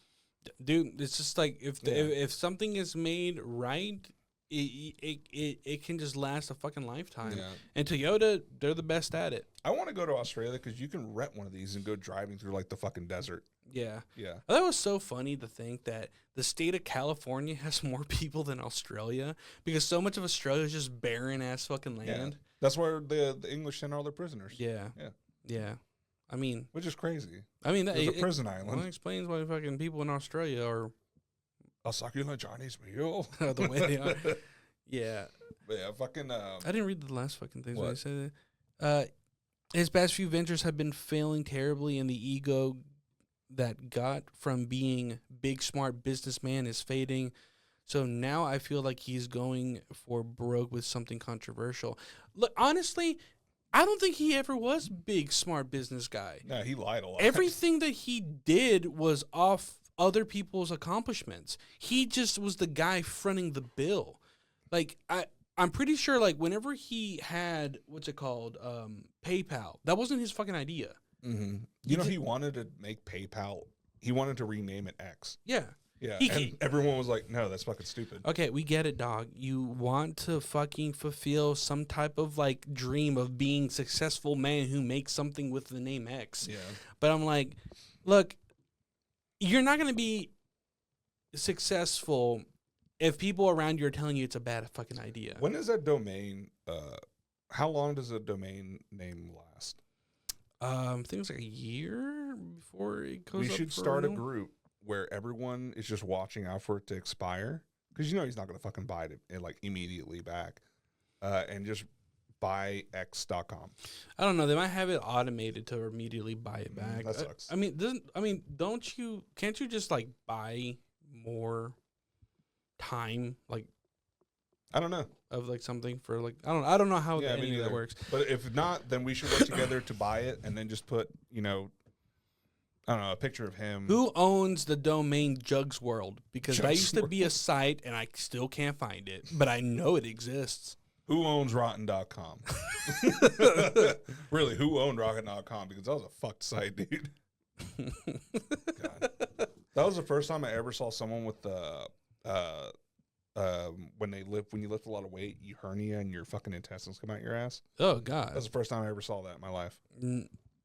Dude, it's just like if Yeah. if something is made right, it can just last a fucking lifetime. Yeah. And Toyota, they're the best at it. I want to go to Australia because you can rent one of these and go driving through like the fucking desert. Yeah. Yeah. That was so funny to think that the state of California has more people than Australia because so much of Australia is just barren ass fucking land. That's where the English send all their prisoners. Yeah. Yeah. Yeah. I mean, Which is crazy. that It's a it, prison well, island. that explains why fucking people in Australia are A succulent Chinese meal. the way they are. Yeah. But yeah, fucking. I didn't read the last fucking things when I What? said it. His past few ventures have been failing terribly, and the ego that got from being big smart businessman is fading. So now I feel like he's going for broke with something controversial. Look, honestly, I don't think he ever was big smart business guy. No, he lied a lot. Everything that he did was off other people's accomplishments. He just was the guy fronting the bill. Like I'm pretty sure like whenever he had what's it called PayPal, that wasn't his fucking idea. Mm-hmm. You know, he wanted to make PayPal. He wanted to rename it X. Yeah. Yeah, He and ca- everyone was like, "No, that's fucking stupid." Okay, we get it, dog. You want to fucking fulfill some type of like dream of being successful man who makes something with the name X. Yeah, But I'm like, look, you're not going to be successful if people around you are telling you it's a bad fucking idea. when is that domain? How long does a domain name last? I think it's like a year before it goes We up should for start a renewal. group where everyone is just watching out for it to expire, because you know he's not going to fucking buy it like immediately back, and just buy X.com. I don't know. They might have it automated to immediately buy it back. that sucks. Can't you just like buy more time like I don't know. of like something for like I don't know how Yeah, me any of that neither. works. But if not, then we should work together to buy it and then just put, I don't know, a picture of him. Who owns the domain Jugs World? Because that Jugs used to be a site and I still can't find it, but I know it exists. Who owns Rotten.com? Really, who owned Rotten.com? Because that was a fucked site, dude. God. That was the first time I ever saw someone with the when you lift a lot of weight, you hernia and your fucking intestines come out your ass. Oh God. That's the first time I ever saw that in my life.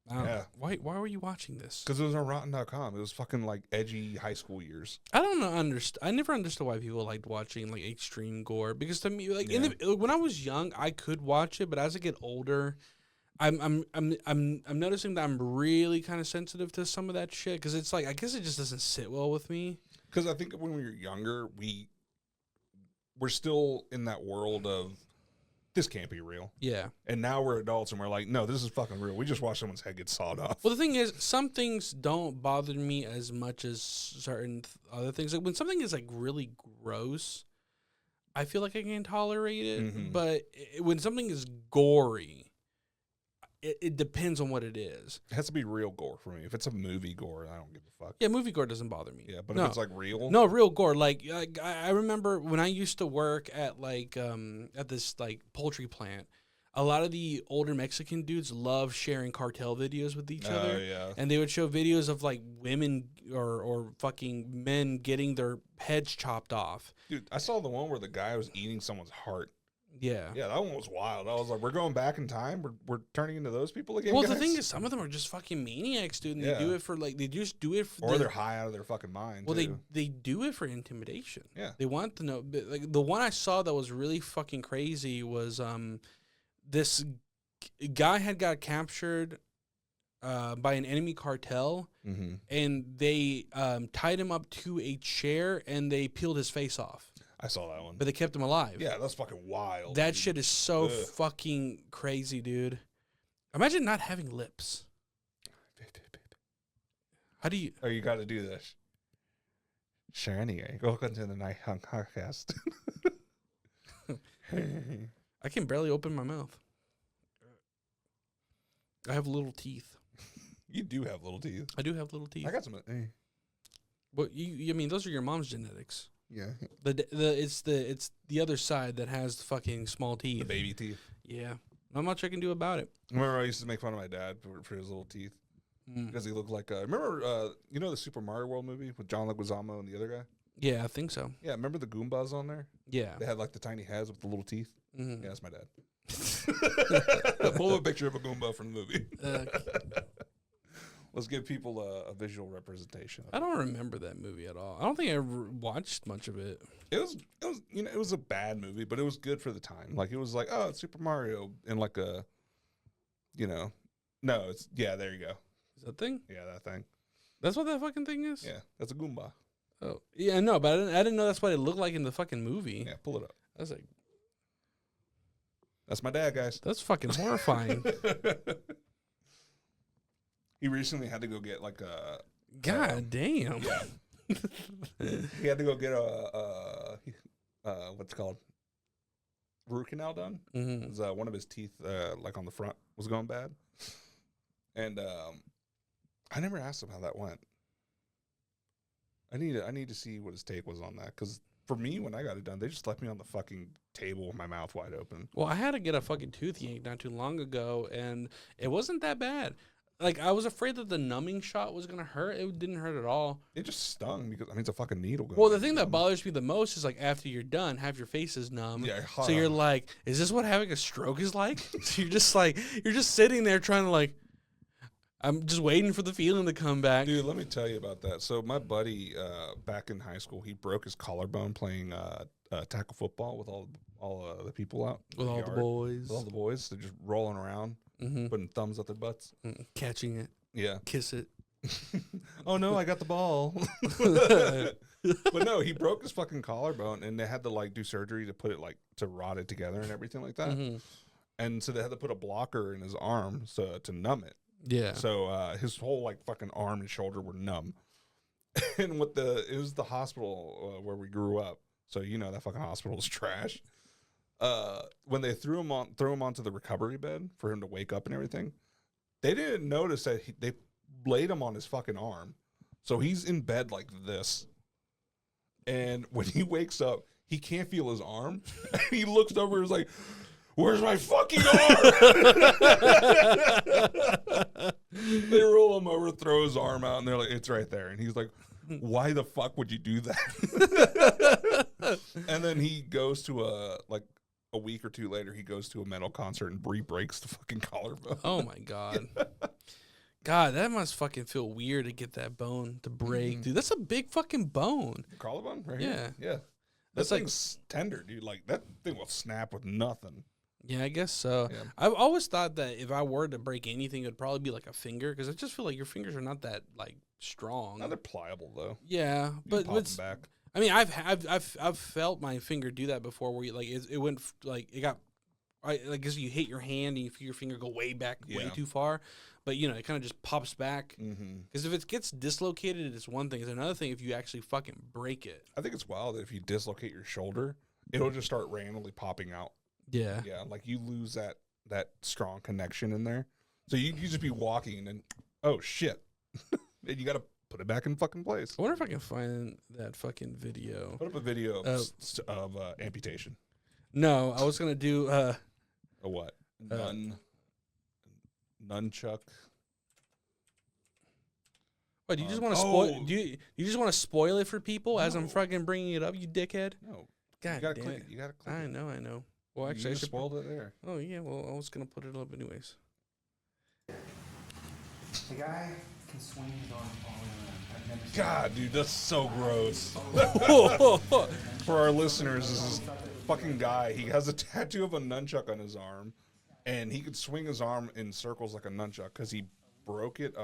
I don't know. Yeah. Why were you watching this? Because it was on Rotten.com. It was fucking like edgy high school years. I don't know. I never understood why people liked watching like extreme gore. Because to me, like when I was young, I could watch it, but as I get older, I'm noticing that I'm really kind of sensitive to some of that shit. Because it's like I guess it just doesn't sit well with me. Because I think when we were younger, we're still in that world of this can't be real. Yeah. And now we're adults and we're like, no, this is fucking real. We just watched someone's head get sawed off. Well, the thing is, some things don't bother me as much as certain other things. Like when something is like really gross, I feel like I can tolerate it. Mhm. But when something is gory, it depends on what it is. It has to be real gore for me. If it's a movie gore, I don't give a fuck. Yeah, movie gore doesn't bother me. Yeah, but no. if it's like real, No, real gore. Like I remember when I used to work at like at this like poultry plant, a lot of the older Mexican dudes love sharing cartel videos with each other. yeah. And they would show videos of like women or fucking men getting their heads chopped off. Dude, I saw the one where the guy was eating someone's heart. Yeah. Yeah, that one was wild. I was like, we're going back in time. We're turning into those people again. Well, guys? the thing is, some of them are just fucking maniacs, dude. And Yeah. they do it for like they just do it for or they're high out of their fucking mind. well, too. they do it for intimidation. Yeah. They want to know. Like the one I saw that was really fucking crazy was this guy had got captured by an enemy cartel, Mm-hmm. and they tied him up to a chair and they peeled his face off, I saw that one. but they kept him alive. Yeah, that's fucking wild. That dude. shit is so Ugh. fucking crazy, dude. Imagine not having lips. How do you? Oh, you got to do this. Sure, anyway. Welcome to the Night Hung Podcast. I can barely open my mouth. I have little teeth. You do have little teeth. I do have little teeth. I got some. But I mean, those are your mom's genetics. Yeah. It's the other side that has the fucking small teeth. The baby teeth. Yeah. Not much I can do about it. Remember, I used to make fun of my dad for his little teeth because he looked like. Remember, you know the Super Mario World movie with John Leguizamo and the other guy? Yeah, I think so. Yeah, remember the Goombas on there? Yeah. They had like the tiny heads with the little teeth. Mm-hmm. Yeah, that's my dad. Pull a picture of a Goomba from the movie. Let's give people a visual representation. I don't remember that movie at all. I don't think I ever watched much of it. It was it was a bad movie, but it was good for the time. Like it was like, oh, it's Super Mario in like a, no, it's there you go. Is that thing? Yeah, that thing. That's what that fucking thing is? Yeah, that's a Goomba. Oh, yeah, no, but I didn't know that's what it looked like in the fucking movie. Yeah, pull it up. I was like, that's my dad, guys. that's fucking horrifying. He recently had to go get like a. God damn. Yeah. He had to go get what's it called, root canal done. Mm-hmm. 'Cause, one of his teeth, like on the front, was going bad, and I never asked him how that went. I need to see what his take was on that, because for me, when I got it done, they just left me on the fucking table with my mouth wide open. Well, I had to get a fucking tooth yanked not too long ago, and it wasn't that bad. Like, I was afraid that the numbing shot was going to hurt. It didn't hurt at all. It just stung because, it's a fucking needle going. Well, the thing that bothers me the most is, like, after you're done, half your face is numb. Yeah, so you're like, is this what having a stroke is like? So you're just sitting there trying to, like, I'm just waiting for the feeling to come back. Dude, let me tell you about that. So my buddy, back in high school, he broke his collarbone playing tackle football with all the people out. With all the boys. With all the boys. They're just rolling around, putting thumbs up their butts. Catching it. Yeah. Kiss it. Oh, no, I got the ball. But no, he broke his fucking collarbone, and they had to, like, do surgery to put it, like, to rot it together and everything like that. Mm-hmm. And so they had to put a blocker in his arm to numb it. Yeah. So his whole like fucking arm and shoulder were numb, and it was the hospital where we grew up. So that fucking hospital is trash. When they threw him onto the recovery bed for him to wake up and everything, they didn't notice that they laid him on his fucking arm, so he's in bed like this. And when he wakes up, he can't feel his arm. He looks over and is like, where's my fucking arm? They roll him over, throw his arm out, and they're like, it's right there. And he's like, why the fuck would you do that? And then he goes to a week or two later, he goes to a metal concert and breaks the fucking collarbone. Oh my God. God, that must fucking feel weird to get that bone to break. Dude, that's a big fucking bone. Collarbone? Right Yeah. here? Yeah. That's That thing's tender, dude. Like, that thing will snap with nothing. Yeah, I guess so. Yeah. I've always thought that if I were to break anything, it would probably be like a finger, because I just feel like your fingers are not that like strong. Now they're pliable though. Yeah, You but can pop it's, them back. I mean, I've felt my finger do that before, where it went like it got, I guess you hit your hand and you feel your finger go way back, way Yeah. too far, but it kind of just pops back. Mm-hmm. Because if it gets dislocated, it's one thing. It's another thing if you actually fucking break it. I think it's wild that if you dislocate your shoulder, it'll just start randomly popping out. Yeah. Yeah, like you lose that strong connection in there. So you just be walking and oh shit, and you got to put it back in fucking place. I wonder if I can find that fucking video. Put up a video of amputation. No, I was gonna do. A what? Nunchuck. What, do you just want to spoil? oh. Do you just want to spoil it for people as I'm No. fucking bringing it up, you dickhead? No, God you gotta damn click it! it. You gotta click I it. know. Well, You actually, I just should. spoiled it there. Oh yeah, well, I was gonna put it up anyways. The guy can swing his arm all the way around. I've never seen God, dude, that's so gross. For our listeners, this is fucking guy. He has a tattoo of a nunchuck on his arm, and he could swing his arm in circles like a nunchuck because he broke it.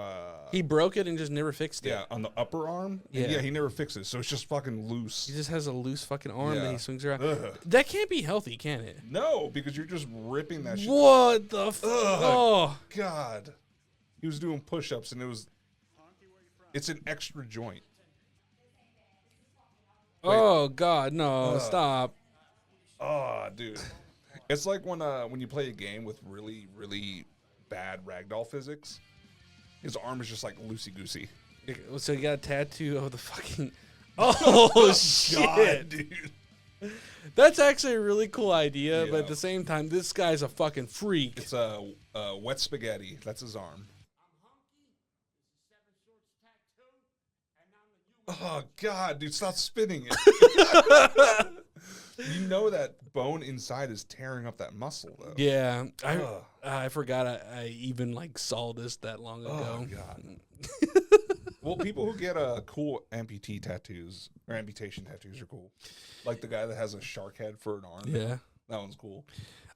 He broke it and just never fixed it. Yeah, on the upper arm. And Yeah. he never fixed it, so it's just fucking loose. He just has a loose fucking arm that Yeah. he swings around. Ugh. That can't be healthy, can it? No, because you're just ripping that shit. What the? Oh, God, he was doing push-ups, and it's an extra joint. oh God, no! Stop. Oh, dude. It's like when you play a game with really, really bad ragdoll physics. His arm is just like loosey goosey. So you got a tattoo of the fucking. Oh shit, God, dude. That's actually a really cool idea, but Yeah. at the same time, this guy's a fucking freak. It's wet spaghetti. That's his arm. Oh God, dude, stop spinning it. You know that bone inside is tearing up that muscle, though. Yeah, Ugh. I forgot I even like saw this that long Oh ago. God. Well, people who get cool amputee tattoos or amputation tattoos are cool. Like the guy that has a shark head for an arm. Yeah. That one's cool.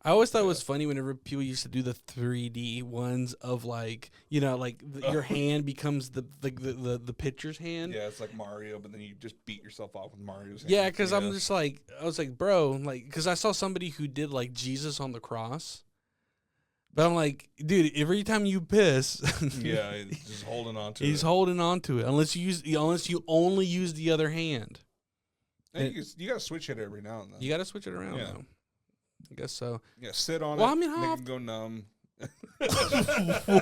I always thought it was funny whenever people used to do the 3D ones of like, you know, like your hand becomes the pitcher's hand. Yeah, it's like Mario, but then you just beat yourself off with Mario's hand. Yeah, because I'm just like, I was like, bro, like, because I saw somebody who did like Jesus on the cross. But I'm like, dude, every time you piss, Yeah, he's just holding on to it. he's holding on to it. Unless you only use the other hand. And you got to switch it every now and then. You got to switch it around, Yeah. though. I guess so. Yeah, sit on Well, it. I mean, make how it go numb.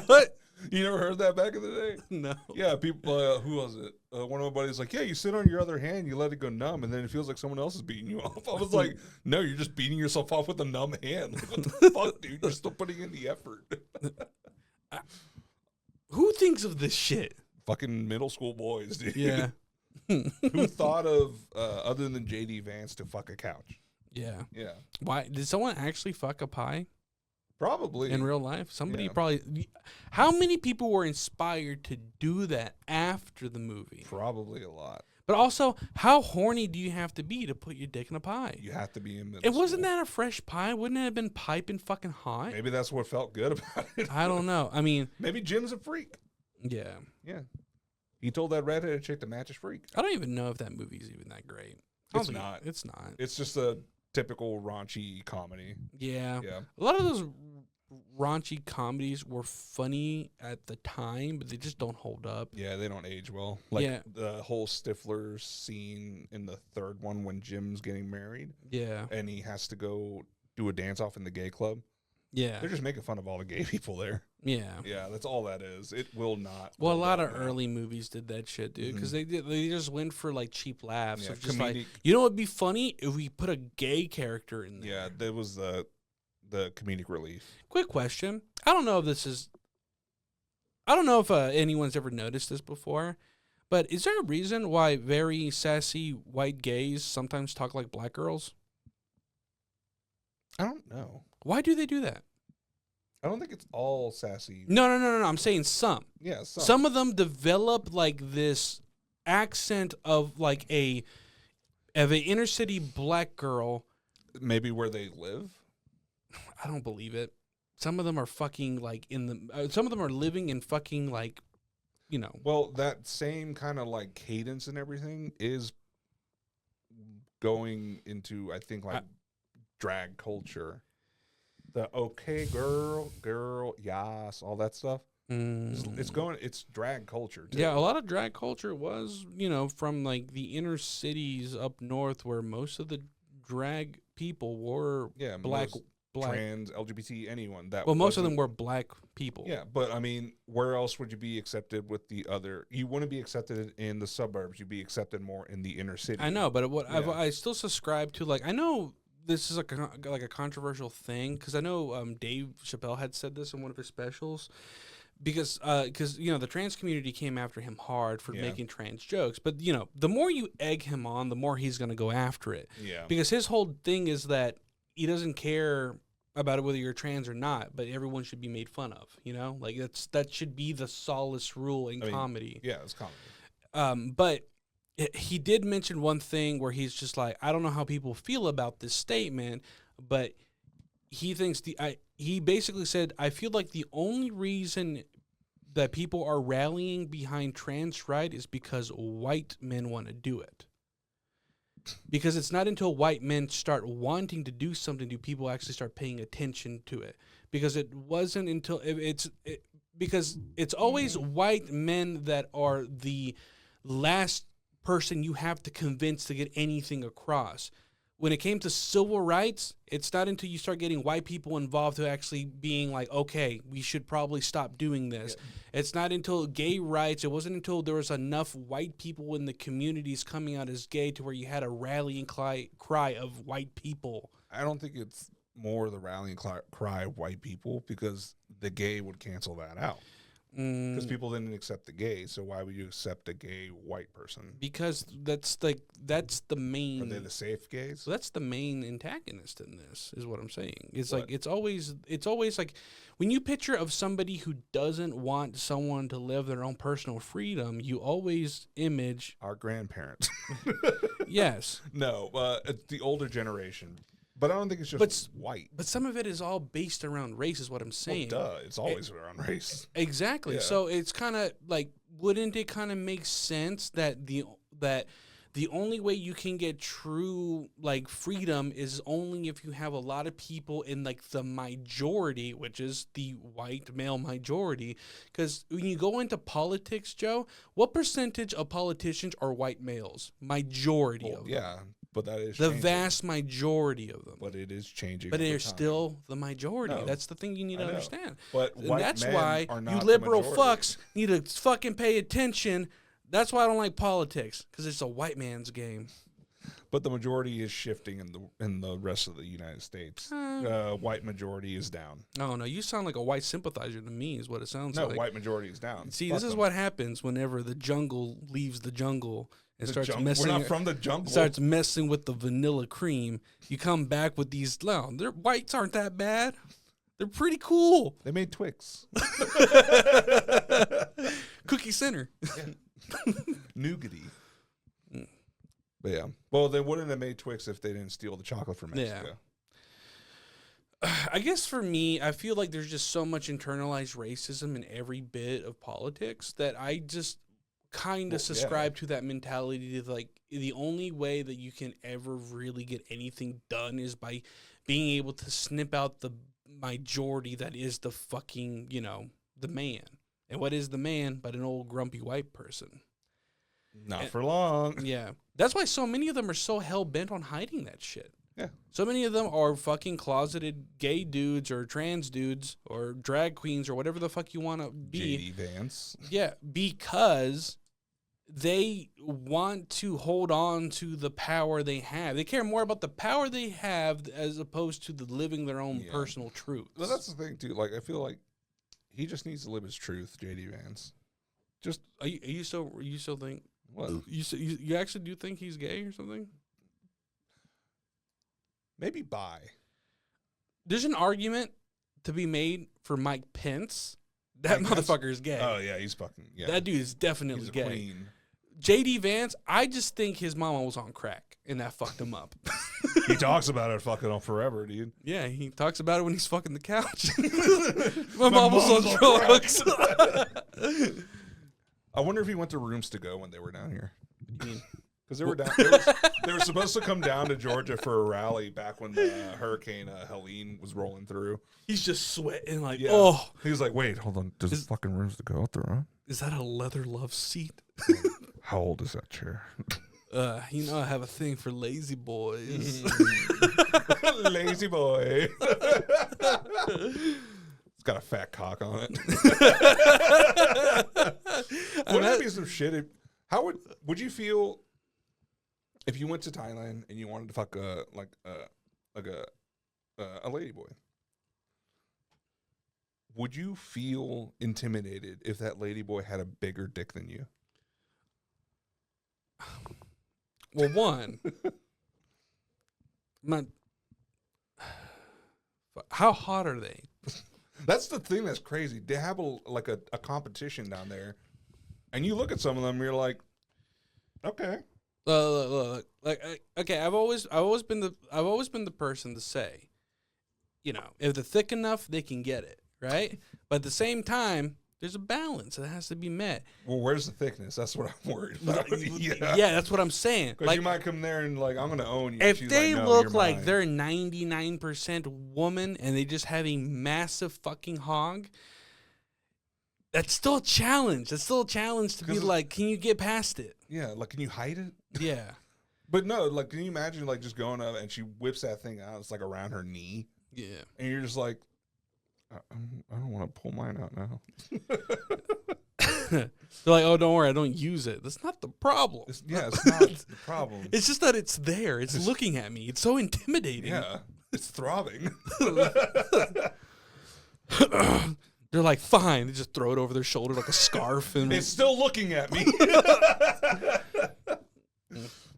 What? You never heard that back in the day? No. Yeah, people. Who was it? One of my buddies like, yeah, you sit on your other hand, you let it go numb, and then it feels like someone else is beating you off. I was like, no, you're just beating yourself off with a numb hand. Like, what the fuck, dude? You're still putting in the effort. Who thinks of this shit? Fucking middle school boys, dude. Yeah. Who thought of other than JD Vance to fuck a couch? Yeah. Yeah, Why did someone actually fuck a pie probably in real life? Somebody Yeah. probably. How many people were inspired to do that after the movie? Probably a lot. But also, how horny do you have to be to put your dick in a pie? You have to be in middle It wasn't school. that a fresh pie? Wouldn't it have been piping fucking hot? Maybe that's what felt good about it. I don't know. I mean, Maybe Jim's a freak. yeah. Yeah. He told that redheaded chick to match his freak. I don't even know if that movie's even that great. I don't It's think- not. It's not. It's just a typical raunchy comedy. Yeah. Yeah. A lot of those raunchy comedies were funny at the time, but they just don't hold up. Yeah, they don't age well. Like Yeah. the whole Stifler scene in the third one when Jim's getting married Yeah. and he has to go do a dance off in the gay club. Yeah. They're just making fun of all the gay people there. Yeah. Yeah, that's all that is. It will not. Well, a hold lot up of now. early movies did that shit, dude, because they just went for like cheap laughs. Yeah, Of just like, comedic- you know, what'd be funny if we put a gay character in there. Yeah, that was the comedic relief. Quick question: I don't know if this is. I don't know if anyone's ever noticed this before, but is there a reason why very sassy white gays sometimes talk like black girls? I don't know. Why do they do that? I don't think it's all sassy. No. I'm saying some. Yeah, Some of them develop like this accent of like an inner city black girl. maybe where they live. I don't believe it. Some of them are fucking like in the. Some of them are living in fucking like, you know. Well, that same kind of like cadence and everything is going into, I think, like drag culture. The okay girl, yas, all that stuff. It's drag culture too. Yeah, a lot of drag culture was, you know, from like the inner cities up north where most of the drag people were Yeah, black. trans, LGBT, anyone that. Well, most of wasn't- them were black people. Yeah, but I mean, where else would you be accepted with the other? You wouldn't be accepted in the suburbs. You'd be accepted more in the inner city. I know, but Yeah. I still subscribe to, like, I know this is like a controversial thing because I know Dave Chappelle had said this in one of his specials because you know the trans community came after him hard for Yeah. making trans jokes, but you know the more you egg him on, the more he's gonna go after it Yeah. because his whole thing is that he doesn't care about it whether you're trans or not, but everyone should be made fun of. You know, like that should be the solace rule in I mean, comedy. Yeah, it's comedy. But he did mention one thing where he's just like, I don't know how people feel about this statement, but he thinks he basically said, I feel like the only reason that people are rallying behind trans right is because white men want to do it. Because it's not until white men start wanting to do something do people actually start paying attention to it. Because it wasn't until because it's always white men that are the last person you have to convince to get anything across. when it came to civil rights, it's not until you start getting white people involved who actually being like, okay, we should probably stop doing this. Yeah. It's not until gay rights, it wasn't until there was enough white people in the communities coming out as gay to where you had a rallying cry of white people. I don't think it's more the rallying cry of white people, because the gay would cancel that out. Because people didn't accept the gay, so why would you accept a gay white person? Because that's the main. Are they the safe gays? So that's the main antagonist in this, is what I'm saying. It's what? Like it's always like when you picture of somebody who doesn't want someone to live their own personal freedom, you always image our grandparents. Yes. No, it's the older generation. But I don't think it's just white. But some of it is all based around race, is what I'm saying. Well, duh. It's always around race. Exactly. Yeah. So it's kind of like, wouldn't it kind of make sense that the only way you can get true like freedom is only if you have a lot of people in like the majority, which is the white male majority? Because when you go into politics, Joe, what percentage of politicians are white males? Majority of them. Yeah. But that is the vast majority of them. But it is changing. But they're still the majority. No, that's the thing you need to understand. But and that's why you liberal fucks need to fucking pay attention. That's why I don't like politics, because it's a white man's game. But the majority is shifting in the rest of the United States. White majority is down. No, you sound like a white sympathizer to me, is what it sounds like. No, white majority is down. See, this is what happens whenever the jungle leaves the jungle. And starts messing. We're not from the jungle. Starts messing with the vanilla cream. You come back with these. No, their whites aren't that bad. They're pretty cool. They made Twix. Cookie Center. Yeah. Nougaty. But yeah. Well, they wouldn't have made Twix if they didn't steal the chocolate from Mexico. Yeah. I guess for me, I feel like there's just so much internalized racism in every bit of politics that I just kind of subscribe to that mentality of like the only way that you can ever really get anything done is by being able to snip out the majority that is the fucking, the man. And what is the man but an old grumpy white person? Not for long. Yeah. That's why so many of them are so hell-bent on hiding that shit. Yeah. So many of them are fucking closeted gay dudes or trans dudes or drag queens or whatever the fuck you want to be. JD Vance. Yeah, because they want to hold on to the power they have. They care more about the power they have as opposed to living their own personal truths. Well, that's the thing, too. Like, I feel like he just needs to live his truth, JD Vance. Just you still think what? You actually do think he's gay or something? Maybe bi. There's an argument to be made for Mike Pence. That motherfucker is gay. Oh yeah, he's fucking That dude is definitely he's a gay. Queen. JD Vance, I just think his mama was on crack and that fucked him up. He talks about it fucking on forever, dude. Yeah, he talks about it when he's fucking the couch. My mom was on drugs. I wonder if he went to Rooms to Go when they were down here. What do you mean? Because they were down. They were supposed to come down to Georgia for a rally back when the Hurricane Helene was rolling through. He's just sweating like, Yeah. oh. He was like, "Wait, hold on. Does fucking Rooms to Go out there? Huh? Is that a leather love seat? How old is that chair?" I have a thing for lazy boys. Lazy boy. It's got a fat cock on it. Wouldn't that be some shit? How would you feel if you went to Thailand and you wanted to fuck a lady boy? Would you feel intimidated if that lady boy had a bigger dick than you? Well, one, how hot are they? That's the thing that's crazy. They have a competition down there, and you look at some of them, you're like, okay. Look. Okay, I've always been the person to say, if they're thick enough, they can get it, right? But at the same time, there's a balance that has to be met. Well, where's the thickness? That's what I'm worried about. Yeah, that's what I'm saying. Because you might come there and I'm going to own you. If they look like mine. They're 99% woman and they just have a massive fucking hog, that's still a challenge. That's still a challenge to be like, can you get past it? Yeah, like, can you hide it? Yeah. But no, like, can you imagine like just going up and she whips that thing out? It's like around her knee, Yeah. and you're just like, I don't want to pull mine out now. They're like, oh, don't worry, I don't use it. That's not the problem. It's not the problem. It's just that it's there. It's looking at me. It's so intimidating. Yeah, it's throbbing. They're like, fine. They just throw it over their shoulder like a scarf. And It's still looking at me.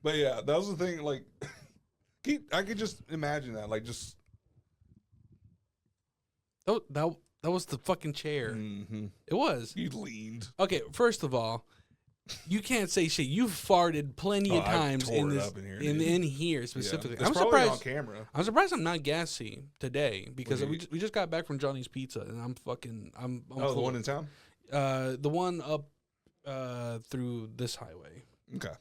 But yeah, that was the thing. Like, I could just imagine that. Like, just. That was the fucking chair. Mm-hmm. It was. You leaned. Okay, first of all, you can't say shit. You've farted plenty of I times tore in it this up in here, in dude. here specifically. Yeah. It's I'm probably surprised. on camera. I'm surprised I'm not gassy today because What do we just got back from Johnny's Pizza and I'm Oh, full. the one in town. The one up through this highway, Okay.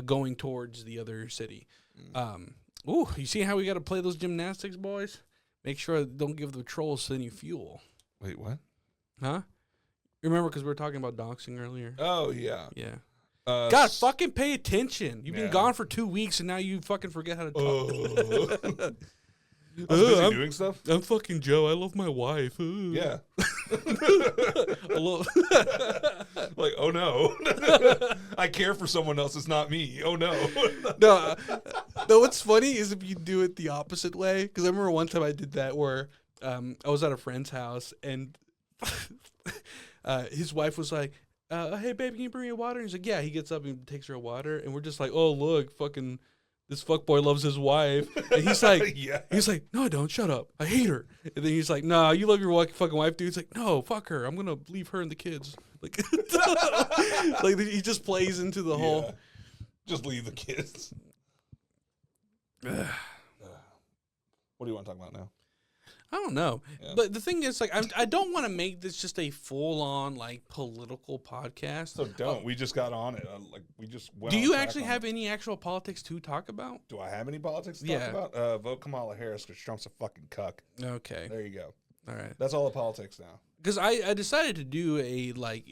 going towards the other city. Mm. Ooh, you see how we got to play those gymnastics, boys? Make sure I don't give the trolls any fuel. Wait, what? Huh? Remember, because we were talking about doxing earlier. Oh yeah. Yeah. God, God, fucking pay attention. You've been Yeah. gone for 2 weeks and now you fucking forget how to talk. I was busy doing stuff. I'm fucking Joe. I love my wife. Ooh. Yeah. I love- Like, oh no. I care for someone else. It's not me. Oh no. No, what's funny is if you do it the opposite way. Because I remember one time I did that where I was at a friend's house and his wife was like, hey, babe, can you bring me a water? And he's like, yeah. He gets up and takes her a water. And we're just like, oh, look, fucking this fuckboy loves his wife. And he's like, Yeah. he's like, no, I don't. Shut up. I hate her. And then he's like, nah, you love your fucking wife, dude. He's like, no, fuck her. I'm going to leave her and the kids. Like, like he just plays into the whole. Yeah. Just leave the kids. What do you want to talk about now? I don't know. Yeah. But the thing is, like, I don't want to make this just a full-on, like, political podcast. So don't. We just got on it. Like we just went Do on you track actually on have it. any actual politics to talk about? Do I have any politics to Yeah. talk about? Vote Kamala Harris because Trump's a fucking cuck. Okay. There you go. All right. That's all the politics now. Because I decided to do a, like,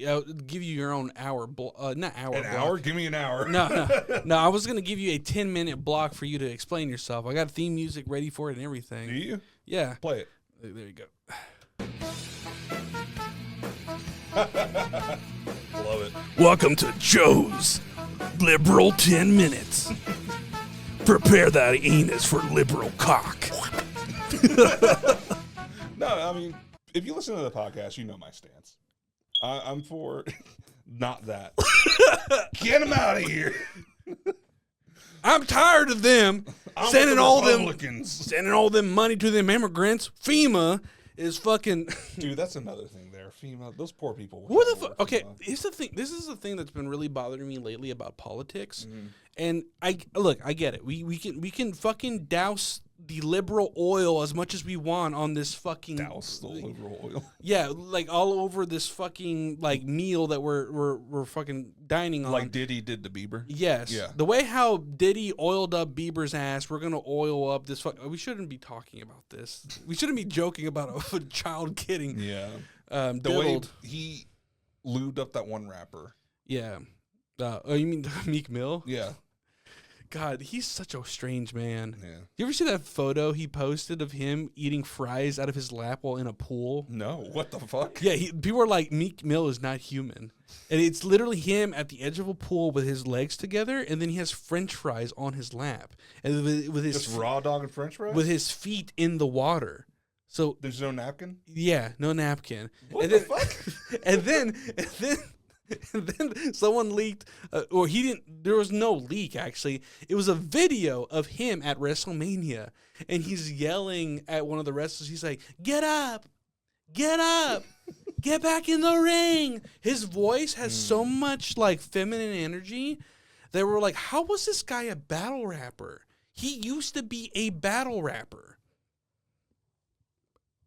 give you your own hour, not hour. An block. hour? Give me an hour. No, I was going to give you a 10-minute block for you to explain yourself. I got theme music ready for it and everything. Do you? Yeah. Play it. There you go. Love it. Welcome to Joe's Liberal 10 Minutes. Prepare that anus for liberal cock. No, I mean, if you listen to the podcast, you know my stance. I'm for not that. Get them out of here. I'm tired of them I'm sending with the all them Republicans. sending all them money to them immigrants. FEMA is fucking. Dude, that's another thing there. FEMA, those poor people. What the fuck? fuck? Okay, here's the thing. This is the thing that's been really bothering me lately about politics. Mm-hmm. And I get it. We can fucking douse the liberal oil as much as we want on this fucking Douse the liberal oil. Yeah, like all over this fucking like meal that we're fucking dining on. Like Diddy did to Bieber. Yes. Yeah. The way how Diddy oiled up Bieber's ass, we're gonna oil up this. We shouldn't be talking about this. We shouldn't be joking about a child getting Yeah. The way diddled. he lubed up that one rapper. Yeah. Oh, you mean Meek Mill? Yeah. God, he's such a strange man. Yeah. You ever see that photo he posted of him eating fries out of his lap while in a pool? No. What the fuck? Yeah, people are like, Meek Mill is not human. And it's literally him at the edge of a pool with his legs together, and then he has French fries on his lap, and with his Just raw dog and French fries. with his feet in the water. So There's no napkin. yeah, no napkin. What and the then, fuck? and then someone leaked, or he didn't. There was no leak actually. It was a video of him at WrestleMania, and he's yelling at one of the wrestlers. He's like, "Get up, get up, get back in the ring." His voice has so much like feminine energy. They were like, "How was this guy a battle rapper? He used to be a battle rapper."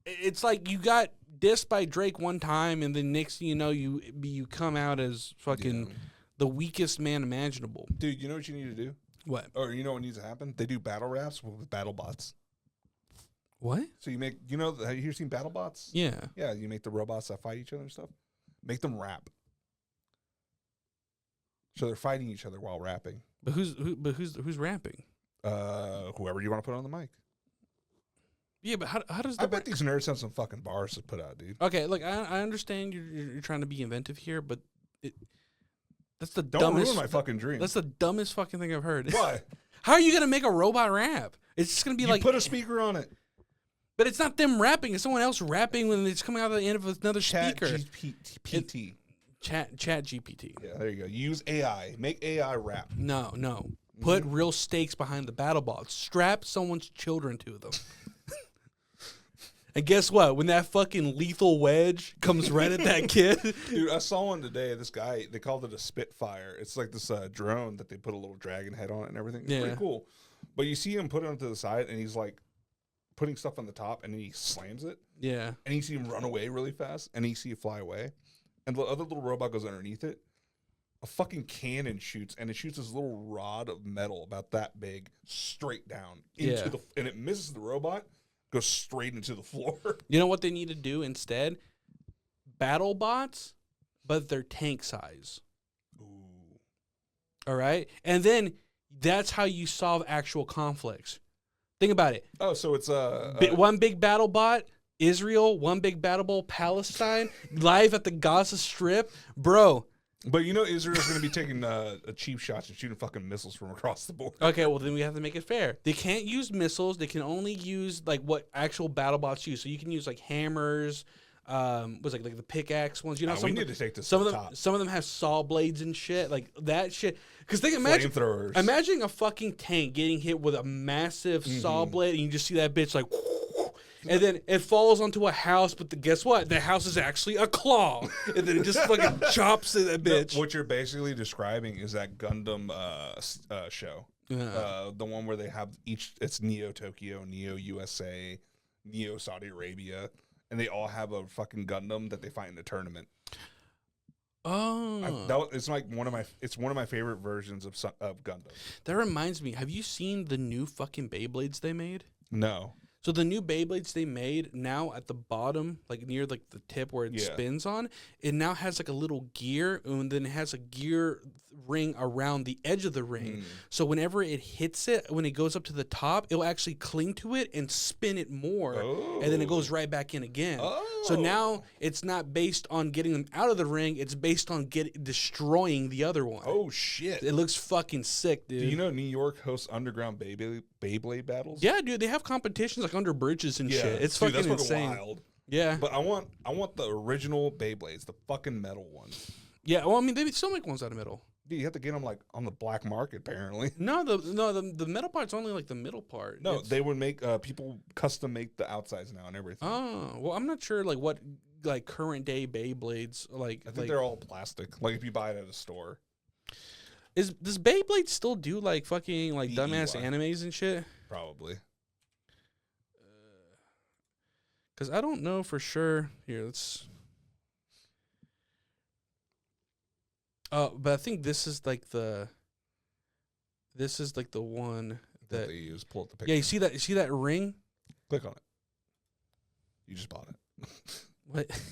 It's like you got dissed by Drake one time, and then next thing you know, you come out as fucking Yeah. the weakest man imaginable. Dude, you know what you need to do? What? Or you know what needs to happen? They do battle raps with battle bots. What? So you make, have you seen battle bots? Yeah. Yeah, you make the robots that fight each other and stuff. Make them rap. So they're fighting each other while rapping. But who's rapping? Whoever you want to put on the mic. Yeah, but how does I bet these nerds have some fucking bars to put out, dude. Okay, look, I understand you're trying to be inventive here, but that's the Don't dumbest. ruin my fucking dream. That's the dumbest fucking thing I've heard. Why? How are you gonna make a robot rap? It's just gonna be You like put a speaker on it. But it's not them rapping. It's someone else rapping when it's coming out of the end of another Chat speaker. GPT. Chat GPT. Yeah, there you go. Use AI. Make AI rap. No. Put real stakes behind the battle bots. Strap someone's children to them. And guess what? When that fucking lethal wedge comes right at that kid. Dude, I saw one today. This guy, they called it a Spitfire. It's like this drone that they put a little dragon head on it and everything. It's pretty cool. But you see him put it onto the side, and he's like putting stuff on the top, and then he slams it. Yeah. And you see him run away really fast, and you see it fly away. And the other little robot goes underneath it. A fucking cannon shoots, and it shoots this little rod of metal about that big straight down into the, and it misses the robot, goes straight into the floor. You know what they need to do instead? Battle bots, but they're tank size. Ooh. All right? And then that's how you solve actual conflicts. Think about it. Oh, so it's One big battle bot, Israel, one big battle bot, Palestine, live at the Gaza Strip. Bro. But you know Israel's going to be taking cheap shots and shooting fucking missiles from across the board. Okay, well then we have to make it fair. They can't use missiles. They can only use like what actual battle bots use. So you can use like hammers, was like the pickaxe ones. You know, we need to take this some to of the them. top. Some of them have saw blades and shit like that shit. Because they imagine Flamethrowers. Imagine a fucking tank getting hit with a massive saw blade, and you just see that bitch like. And then it falls onto a house, but guess what? The house is actually a claw. And then it just fucking chops at that bitch. No, what you're basically describing is that Gundam show. The one where they have it's Neo Tokyo, Neo USA, Neo Saudi Arabia, and they all have a fucking Gundam that they fight in a tournament. Oh. It's like one of my favorite versions of Gundam. That reminds me, have you seen the new fucking Beyblades they made? No. So the new Beyblades they made, now at the bottom, like near like the tip where it spins on, it now has like a little gear, and then it has a gear ring around the edge of the ring. So whenever it hits it, when it goes up to the top, it'll actually cling to it and spin it more, and then it goes right back in again. So now it's not based on getting them out of the ring; it's based on destroying the other one. Oh shit! It looks fucking sick, dude. Do you know New York hosts underground Beyblade battles? Yeah, dude, they have competitions like under bridges and shit. It's dude, fucking that's insane. Wild. Yeah, but I want the original Beyblades, the fucking metal ones. Yeah, well, I mean, they still make ones out of metal. Dude, you have to get them like on the black market, apparently. No, the metal part's only like the middle part. No, they would make people custom make the outsides now and everything. Oh, well, I'm not sure like what like current day Beyblades like. I think they're all plastic. Like if you buy it at a store. Does Beyblade still do like fucking like BEY. dumbass animes and shit? Probably. Because I don't know for sure. Here, let's. Oh, but I think this is like the. This is like the one that they use. Pull up the picture. Yeah, you see that? You see that ring? Click on it. You just bought it. What?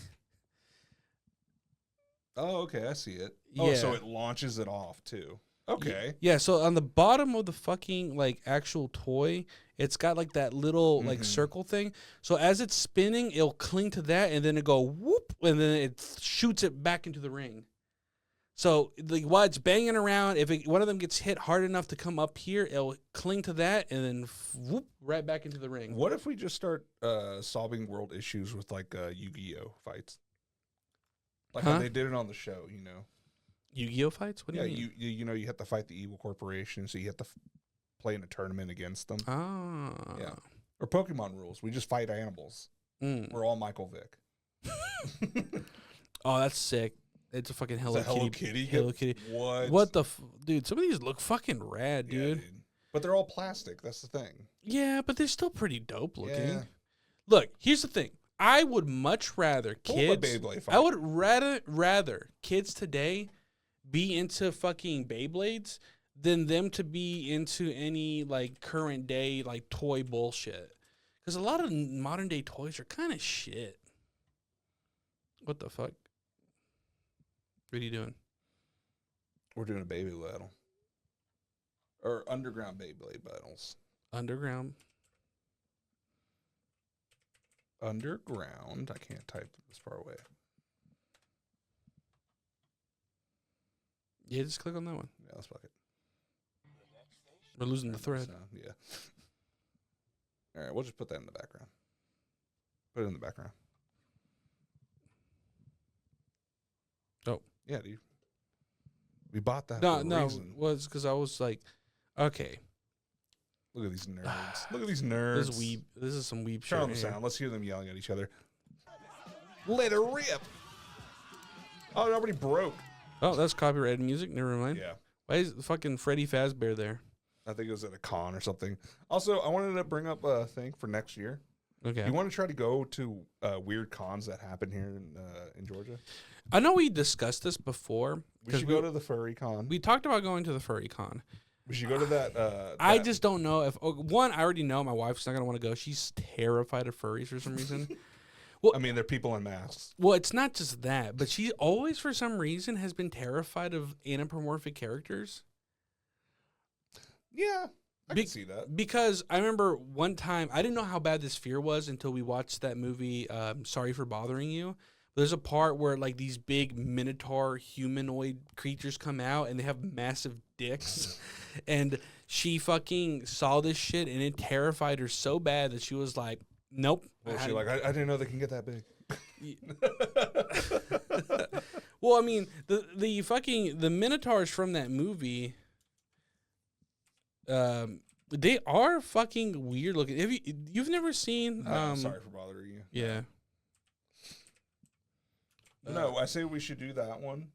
Oh, okay, I see it. Yeah. Oh, so it launches it off too. Okay. Yeah, so on the bottom of the fucking like actual toy, it's got like that little like circle thing. So as it's spinning, it'll cling to that and then it go whoop and then it shoots it back into the ring. So like while it's banging around, if one of them gets hit hard enough to come up here, it'll cling to that and then whoop right back into the ring. What if we just start solving world issues with like Yu-Gi-Oh fights? Like how they did it on the show, you know. Yu-Gi-Oh fights? What do you mean? you know you have to fight the evil corporation, so you have to play in a tournament against them. Ah. Yeah. Or Pokemon rules. We just fight animals. We're all Michael Vick. Oh, that's sick. It's a fucking Hello Kitty. Hello Kitty. What? What the dude? Some of these look fucking rad, dude. Yeah, dude. But they're all plastic. That's the thing. Yeah, but they're still pretty dope looking. Yeah. Look, here's the thing. I would much rather kids. I would rather kids today be into fucking Beyblades than them to be into any like current day like toy bullshit. Because a lot of modern day toys are kind of shit. What the fuck? What are you doing? We're doing a Beyblade battle. Or underground Beyblade battles. Underground. Underground. I can't type this far away. Yeah, just click on that one. Yeah, let's fuck it. We're losing the thread. So, yeah. All right, we'll just put that in the background. Put it in the background. Oh. Yeah, dude. We bought that No, for a no, reason. was because I was like, okay, Look at these nerds. Look at these nerds. this is some weeb shit. Turn on right the here. sound. Let's hear them yelling at each other. Let it rip. Oh, it already broke. Oh, that's copyrighted music. Never mind. Yeah. Why is fucking Freddy Fazbear there? I think it was at a con or something. Also, I wanted to bring up a thing for next year. Okay. You want to try to go to weird cons that happen here in Georgia? I know we discussed this before. We should go to the furry con. We talked about going to the furry con. We should go to that. I that- just don't know if one. I already know my wife's not gonna want to go. She's terrified of furries for some reason. I mean, they're people in masks. Well, it's not just that, but she always, for some reason, has been terrified of anthropomorphic characters. Yeah, I can see that. Because I remember one time, I didn't know how bad this fear was until we watched that movie, Sorry for Bothering You. There's a part where like these big minotaur humanoid creatures come out and they have massive dicks. And she fucking saw this shit and it terrified her so bad that she was like, nope. Well, she's like, I didn't know they can get that big. Well, I mean, the minotaurs from that movie, they are fucking weird looking. Have you've never seen? No, sorry for bothering you. Yeah. No, I say we should do that one.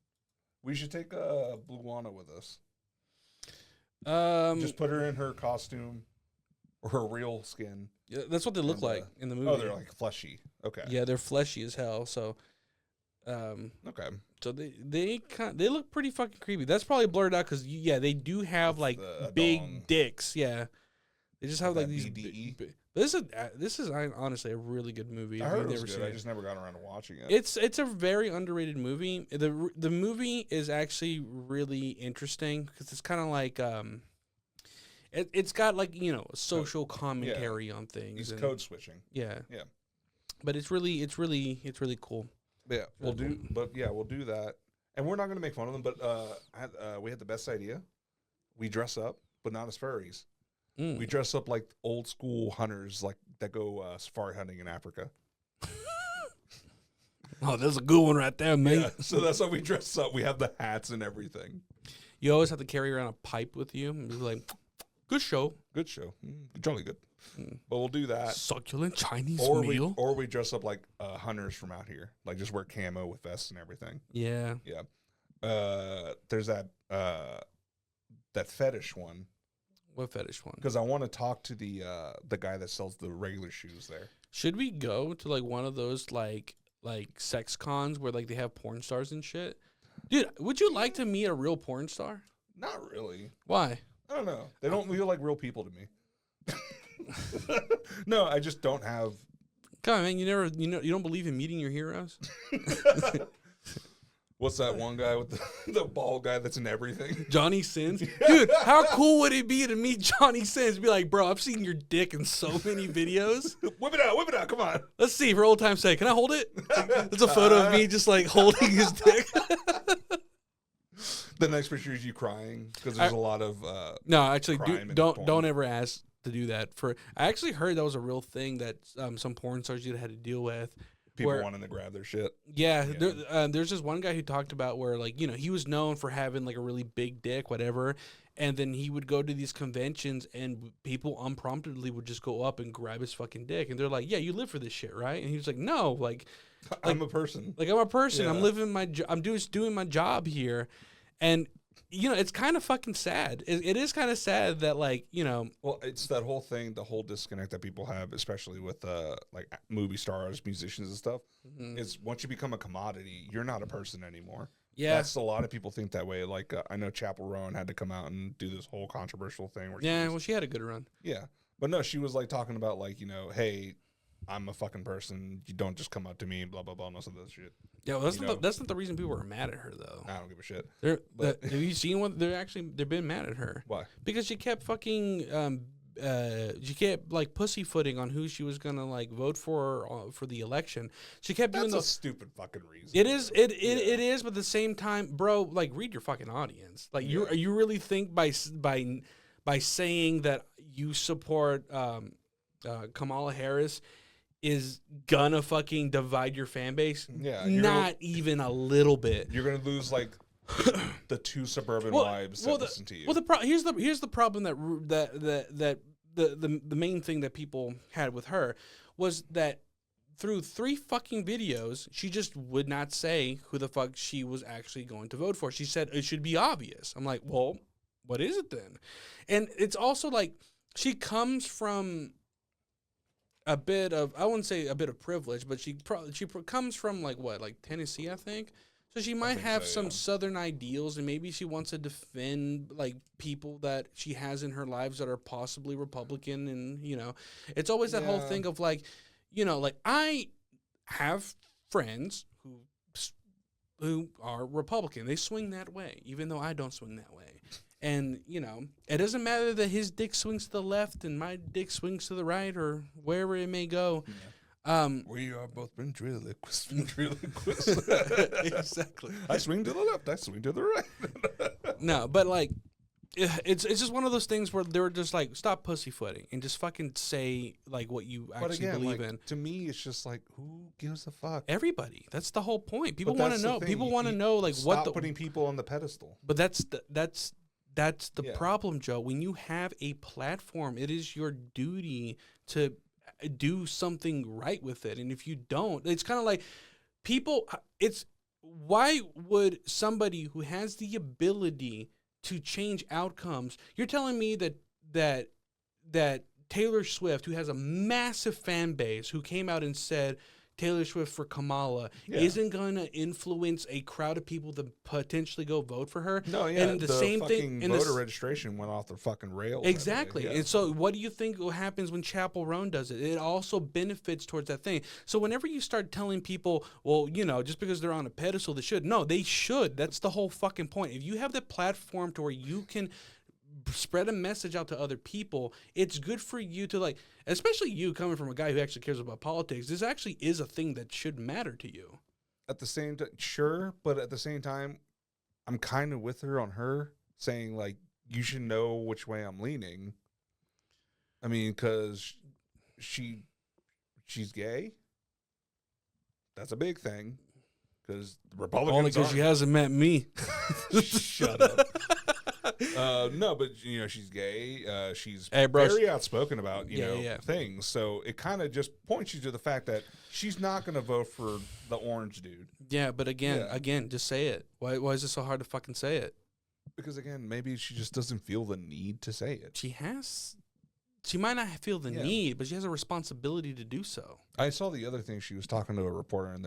We should take Blue Lana with us. Just put her in her costume or her real skin. Yeah, that's what they look And, like in the movie. Oh, they're like fleshy. Okay. Yeah, they're fleshy as hell. So, Okay. so they look pretty fucking creepy. That's probably blurred out because they do have like the big dong. dicks. Yeah, they just have That like these. BDE? This is honestly a really good movie. I if heard you've it was never good. seen I it. just never got around to watching it. It's a very underrated movie. The movie is actually really interesting because it's kind of like it's got like social commentary on things. He's and- code switching. Yeah. Yeah. But it's really cool. Yeah, we'll Really do that, and we're not gonna make fun of them. But we had the best idea. We dress up, but not as furries. Mm. We dress up like old school hunters, like that go safari hunting in Africa. Oh, that's a good one right there, man. Yeah, so that's how we dress up. We have the hats and everything. You always have to carry around a pipe with you and be like, good show. Good show, jolly good. But we'll do that, Succulent Chinese or meal. we dress up like hunters from out here, like just wear camo with vests and everything. Yeah. Yeah. There's that fetish one. What fetish one? Because I want to talk to the guy that sells the regular shoes there. Should we go to like one of those like sex cons where like they have porn stars and shit? Dude, would you like to meet a real porn star? Not really. Why? I don't know. They don't feel like real people to me. No, I just don't have. God, man, you don't believe in meeting your heroes? What's that one guy with the bald guy that's in everything? Johnny Sins? Dude, how cool would it be to meet Johnny Sins? Be like, bro, I've seen your dick in so many videos. Whip it out, come on. Let's see, for old time's sake. Can I hold it? It's a photo of me just like holding his dick. The next picture is you crying because there's a lot of. No, actually, crime and don't porn. ever ask to do that. I actually heard that was a real thing that some porn stars had to deal with. People where- wanting to grab their shit. Yeah, there's this one guy who talked about where like he was known for having like a really big dick, whatever, and then he would go to these conventions and people unpromptedly would just go up and grab his fucking dick, and they're like, "Yeah, you live for this shit, right?" And he was like, "No, like I'm a person. I'm a person. I'm Yeah. living I'm doing my job here," and it's kind of fucking sad. It is kind of sad that like Well, it's that whole thing, the whole disconnect that people have, especially with like movie stars, musicians, and stuff. Is once you become a commodity, you're not a person anymore. yeah. That's a lot of people think that way. Like I know Chapel Roan had to come out and do this whole controversial thing. Where she Yeah, was- well, she had a good run. yeah, but no, she was like talking about like hey, I'm a fucking person. You don't just come up to me, blah blah blah, most of that shit. Yeah, well, that's not the reason people were mad at her though. I don't give a shit. Have you seen what they've been mad at her? Why? Because she kept fucking she kept like pussyfooting on who she was gonna like vote for the election. She kept doing That's a those. stupid fucking reason. It is it is, but at the same time, bro, like read your fucking audience. Like you really think by saying that you support Kamala Harris is gonna fucking divide your fan base? Yeah, not even a little bit. You're gonna lose like the 2 suburban wives that listen to you. Well, here's the problem that the main thing that people had with her was that through 3 fucking videos, she just would not say who the fuck she was actually going to vote for. She said it should be obvious. I'm like, well, what is it then? And it's also like she comes from a bit of, I wouldn't say a bit of privilege, but she comes from like Tennessee, I think. So she might have some Southern ideals, and maybe she wants to defend like people that she has in her lives that are possibly Republican, and it's always that whole thing of like, like I have friends who are Republican. They swing that way, even though I don't swing that way. And, it doesn't matter that his dick swings to the left and my dick swings to the right or wherever it may go. Yeah. We are both ventriloquists. Exactly. I swing to the left. I swing to the right. No, but like, it's just one of those things where they were just like, stop pussyfooting and just fucking say like what you actually believe in. To me, it's just like, who gives a fuck? Everybody. That's the whole point. People want to know. People want to know like stop putting people on the pedestal. But that's the problem, Joe. When you have a platform, it is your duty to do something right with it. And if you don't, it's kind of like why would somebody who has the ability to change outcomes, you're telling me that Taylor Swift, who has a massive fan base, who came out and said Taylor Swift for Kamala isn't going to influence a crowd of people to potentially go vote for her. No, yeah, and the same fucking thing. Voter registration went off the fucking rails. Exactly. Yeah. And so what do you think happens when Chapel Roan does it? It also benefits towards that thing. So whenever you start telling people, well, just because they're on a pedestal, they should. No, they should. That's the whole fucking point. If you have the platform to where you can spread a message out to other people, it's good for you to like, especially you coming from a guy who actually cares about politics, this actually is a thing that should matter to you. At the same time, sure, but at the same time, I'm kind of with her on her saying like, you should know which way I'm leaning. I mean, because she's gay. That's a big thing. Because Republicans only because she hasn't met me. Shut up. No, but she's gay. She's very outspoken about things. So it kind of just points you to the fact that she's not going to vote for the orange dude. Yeah, but again, just say it. Why is it so hard to fucking say it? Because again, maybe she just doesn't feel the need to say it. She might not feel the need, but she has a responsibility to do so. I saw the other thing. She was talking to a reporter, and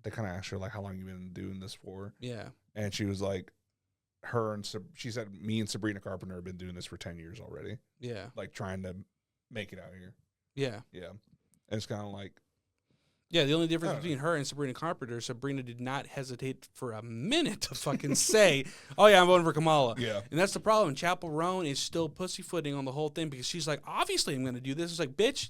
they kind of asked her like, "How long you been doing this for?" Yeah, and she was like, she said, me and Sabrina Carpenter have been doing this for 10 years already. Yeah. Like trying to make it out here. Yeah. Yeah. And it's kind of like. Yeah, the only difference between her and Sabrina Carpenter, Sabrina did not hesitate for a minute to fucking say, oh yeah, I'm voting for Kamala. Yeah. And that's the problem. Chapel Roan is still pussyfooting on the whole thing because she's like, obviously I'm going to do this. It's like, bitch,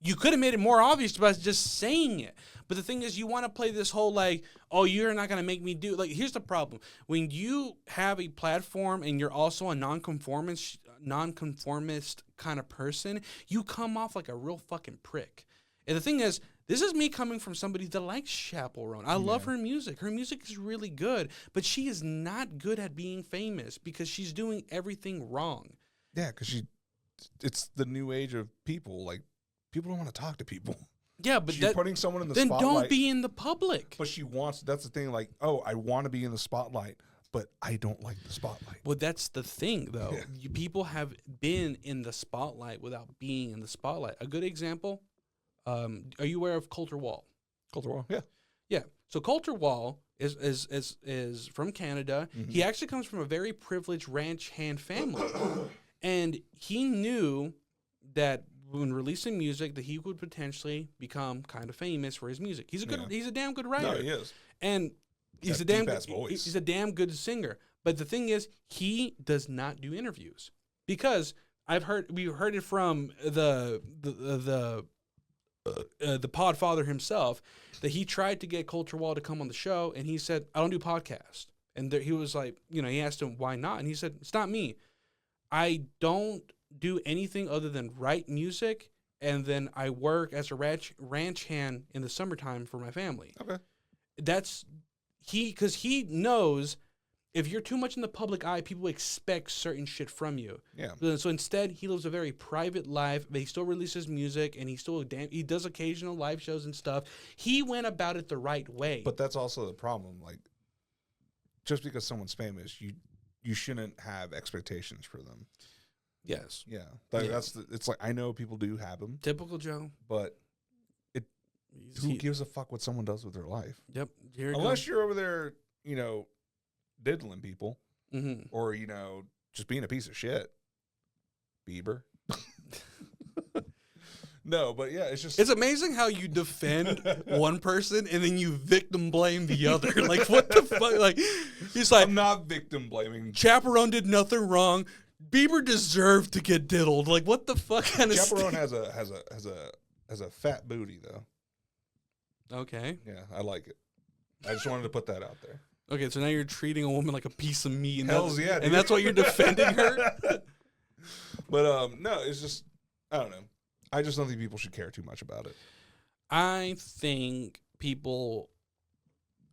you could have made it more obvious by just saying it. But the thing is, you want to play this whole like, oh, you're not going to make me do. Like, here's the problem. When you have a platform and you're also a nonconformist kind of person, you come off like a real fucking prick. And the thing is, this is me coming from somebody that likes Chapel Roan. I love her music. Her music is really good, but she is not good at being famous because she's doing everything wrong. Yeah, because it's the new age of people. Like, people don't want to talk to people. Yeah, but she's putting someone in the spotlight. Then don't be in the public. But she wants, that's the thing, like, oh, I want to be in the spotlight, but I don't like the spotlight. Well, that's the thing, though. Yeah. People have been in the spotlight without being in the spotlight. A good example, are you aware of Colter Wall? Colter Wall, yeah. Yeah. So Colter Wall is from Canada. Mm-hmm. He actually comes from a very privileged ranch hand family. And he knew that when releasing music that he would potentially become kind of famous for his music. He's a damn good writer. No, he is. And he's Got a damn deep-ass voice. he's a damn good singer. But the thing is, he does not do interviews because we heard it from the Podfather himself that he tried to get Culture Wall to come on the show, and he said, "I don't do podcasts." And he was like, he asked him why not, and he said, "It's not me. I don't do anything other than write music, and then I work as a ranch hand in the summertime for my family." Okay. That's because he knows if you're too much in the public eye, people expect certain shit from you. Yeah. So instead, he lives a very private life, but he still releases music, and he does occasional live shows and stuff. He went about it the right way. But that's also the problem. Like, just because someone's famous, you shouldn't have expectations for them. yes, Yeah. Yeah. It's like, I know people do have them, typical Joe. but who gives a fuck what someone does with their life? Yep. Here it Unless you're over there, diddling people mm-hmm. or, just being a piece of shit. Bieber. No, but yeah, it's just. It's amazing how you defend one person and then you victim blame the other. Like, what the fuck? Like, he's like, I'm not victim blaming. Chaperone did nothing wrong. Bieber deserved to get diddled. Like, what the fuck kind of Chaperone has a fat booty though. Okay. Yeah, I like it. I just wanted to put that out there. Okay, so now you're treating a woman like a piece of meat. And Hells yeah, dude. And that's why you're defending her? But no, it's just, I don't know. I just don't think people should care too much about it. I think people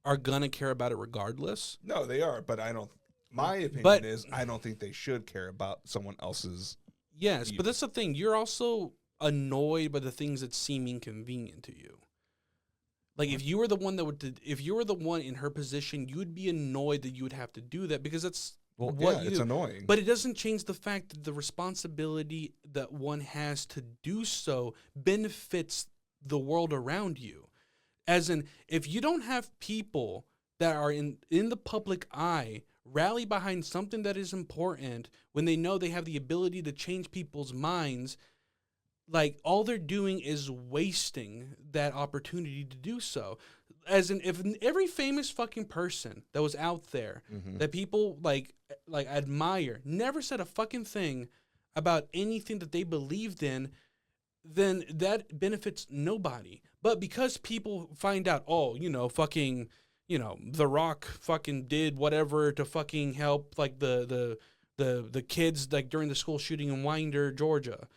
are going to care about it regardless. No, they are, but I don't. My opinion is I don't think they should care about someone else's. Yes, view. but that's the thing. You're also annoyed by the things that seem inconvenient to you. Like, if you were the one if you were the one in her position, you would be annoyed that you would have to do that because that's what it's annoying. But it doesn't change the fact that the responsibility that one has to do so benefits the world around you. As in, if you don't have people that are in the public eye rally behind something that is important when they know they have the ability to change people's minds, like, all they're doing is wasting that opportunity to do so. As in, if every famous fucking person that was out there that people like admire never said a fucking thing about anything that they believed in, then that benefits nobody. But because people find out, fucking, The Rock fucking did whatever to fucking help, like, the kids, like, during the school shooting in Winder, Georgia.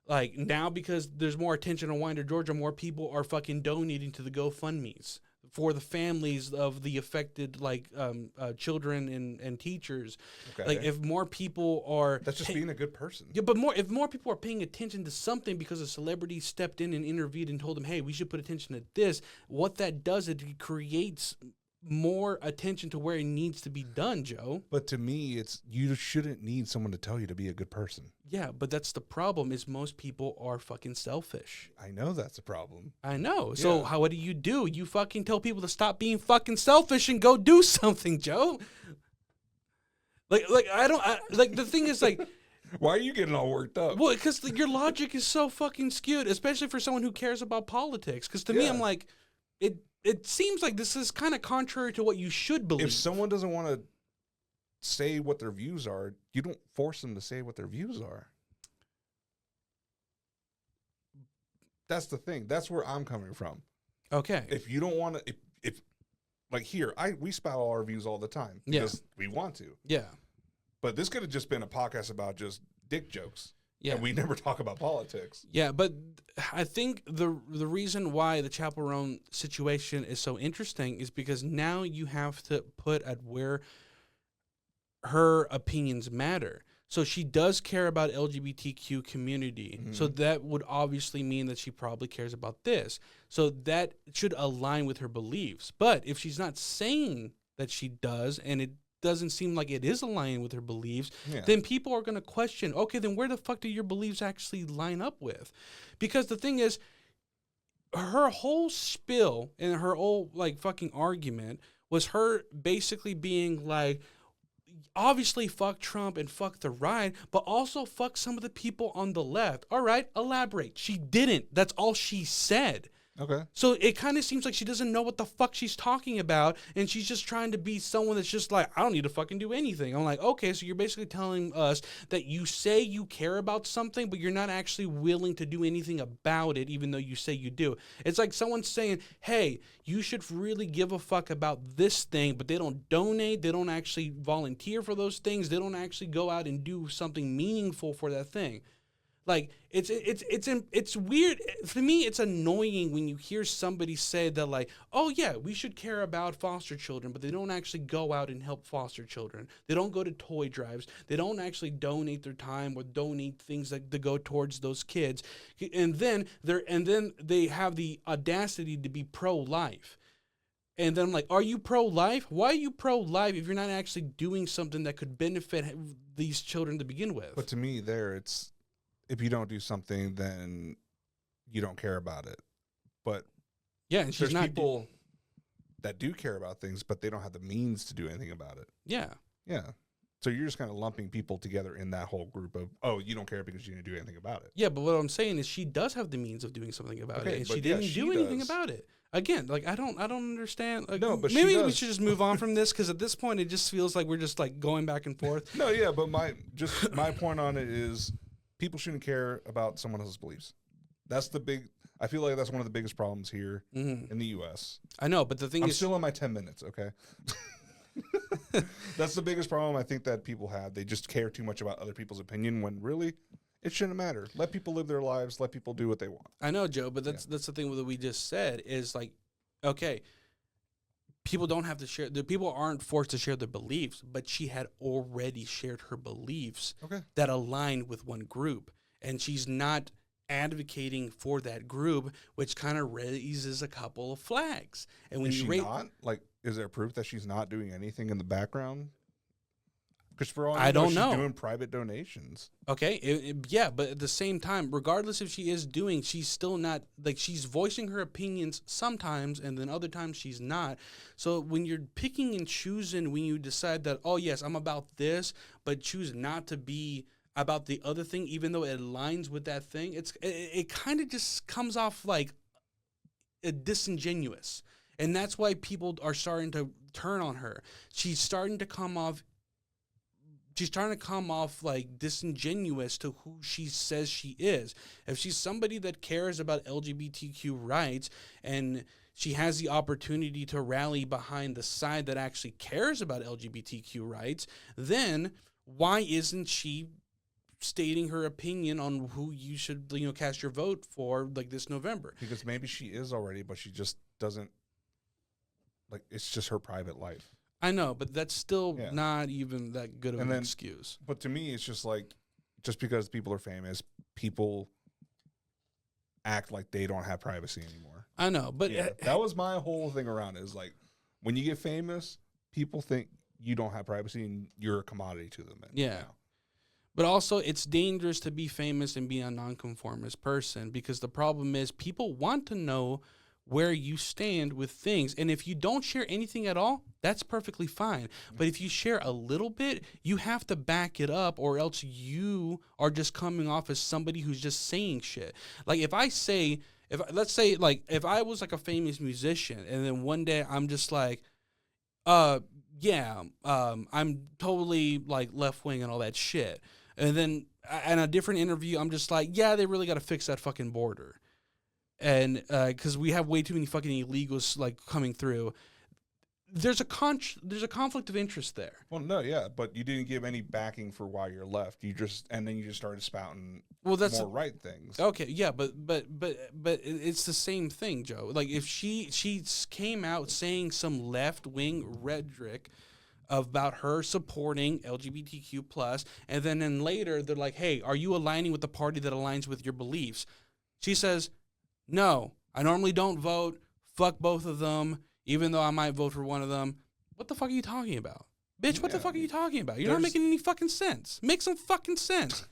Like, now because there's more attention on Winder, Georgia, more people are fucking donating to the GoFundMes for the families of the affected, like, children and teachers. Okay. Like, if more people are... That's just being a good person. Yeah, but if more people are paying attention to something because a celebrity stepped in and interviewed and told them, hey, we should put attention to this, what that does, it creates more attention to where it needs to be done, Joe. But to me, it's you shouldn't need someone to tell you to be a good person. Yeah, but that's the problem is most people are fucking selfish. I know that's a problem. I know. So Yeah. what do? You fucking tell people to stop being fucking selfish and go do something, Joe. Like the thing is, like, Why are you getting all worked up? well, because your logic is so fucking skewed, especially for someone who cares about politics. Because to me, Yeah. I'm like, it seems like this is kind of contrary to what you should believe. If someone doesn't want to say what their views are, you don't force them to say what their views are. That's the thing. That's where I'm coming from. Okay. If you don't want to, if like here, we spout all our views all the time Yeah. because we want to. Yeah. But this could have just been a podcast about just dick jokes. Yeah. And we never talk about politics. Yeah, but I think the reason why the Chaperone situation is so interesting is because now you have to put at where her opinions matter. So she does care about LGBTQ community. So that would obviously mean that she probably cares about this. So that should align with her beliefs. But if she's not saying that she does, and it doesn't seem like it is aligning with her beliefs, Yeah. then people are going to question, okay, then where the fuck do your beliefs actually line up with? Because the thing is, her whole spiel and her whole, like, fucking argument was her basically being like, obviously fuck Trump and fuck the right, but also fuck some of the people on the left. All right, elaborate. She didn't. That's all she said. Okay. So it kind of seems like she doesn't know what the fuck she's talking about, and she's just trying to be someone that's just like, I don't need to fucking do anything. I'm like, okay, so you're basically telling us that you say you care about something, but you're not actually willing to do anything about it, even though you say you do. It's like someone saying, hey, you should really give a fuck about this thing, but they don't donate, they don't actually volunteer for those things, they don't actually go out and do something meaningful for that thing. Like, it's weird. For me, it's annoying when you hear somebody say that, like, oh, yeah, we should care about foster children, but they don't actually go out and help foster children. They don't go to toy drives. They don't actually donate their time or donate things that go towards those kids. And then they have the audacity to be pro-life. And then I'm like, are you pro-life? Why are you pro-life if you're not actually doing something that could benefit these children to begin with? But to me, it's if you don't do something, then you don't care about it. But yeah, and she's there's not people that do care about things, but they don't have the means to do anything about it. Yeah. Yeah. So you're just kind of lumping people together in that whole group of, oh, you don't care because you didn't do anything about it. Yeah, but what I'm saying is she does have the means of doing something about it, and but she didn't do anything does. about it. Again, like I don't understand. Like, No, but maybe she we does. should just move on from this because at this point it just feels like we're just like going back and forth. No, yeah, but my point on it is people shouldn't care about someone else's beliefs. I feel like that's one of the biggest problems here in the U.S. I know, but the thing I'm is, still in my 10 minutes, okay? That's the biggest problem I think that people have. They just care too much about other people's opinion when really it shouldn't matter. Let people live their lives. Let people do what they want. I know, Joe, but that's the thing that we just said is like, okay, people don't have to share. The people aren't forced to share their beliefs, but she had already shared her beliefs that aligned with one group, and she's not advocating for that group, which kind of raises a couple of flags. And when Is she not? Like, is there proof that she's not doing anything in the background? Because for all I don't know. she's doing private donations. Okay, yeah, but at the same time, regardless if she is doing, she's still not, like, she's voicing her opinions sometimes, and then other times she's not. So when you're picking and choosing, when you decide that, oh, yes, I'm about this, but choose not to be about the other thing, even though it aligns with that thing, it kind of just comes off like disingenuous. And that's why people are starting to turn on her. She's starting to come off like disingenuous to who she says she is. If she's somebody that cares about LGBTQ rights and she has the opportunity to rally behind the side that actually cares about LGBTQ rights, then why isn't she stating her opinion on who you should, cast your vote for, like, this November? Because maybe she is already, but she just doesn't, like, it's just her private life. I know, but that's still not even that good of an excuse. But to me, it's just like, just because people are famous, people act like they don't have privacy anymore. I know, but that was my whole thing around it, is like, when you get famous, people think you don't have privacy and you're a commodity to them. But also, it's dangerous to be famous and be a nonconformist person, because the problem is people want to know where you stand with things. And if you don't share anything at all, that's perfectly fine. But if you share a little bit, you have to back it up, or else you are just coming off as somebody who's just saying shit. Like, if I was like a famous musician, and then one day I'm just like, I'm totally like left wing and all that shit. And then in a different interview, I'm just like, yeah, they really got to fix that fucking border. And because we have way too many fucking illegals like coming through. There's a conflict of interest there. Well, no, yeah, but you didn't give any backing for why you're left. You just started spouting more right things. Okay, yeah, but it's the same thing, Joe. Like, if she came out saying some left wing rhetoric about her supporting LGBTQ plus, and then later they're like, hey, are you aligning with the party that aligns with your beliefs? She says, no, I normally don't vote. Fuck both of them, even though I might vote for one of them. What the fuck are you talking about? Bitch, what the fuck are you talking about? You're not making any fucking sense. Make some fucking sense.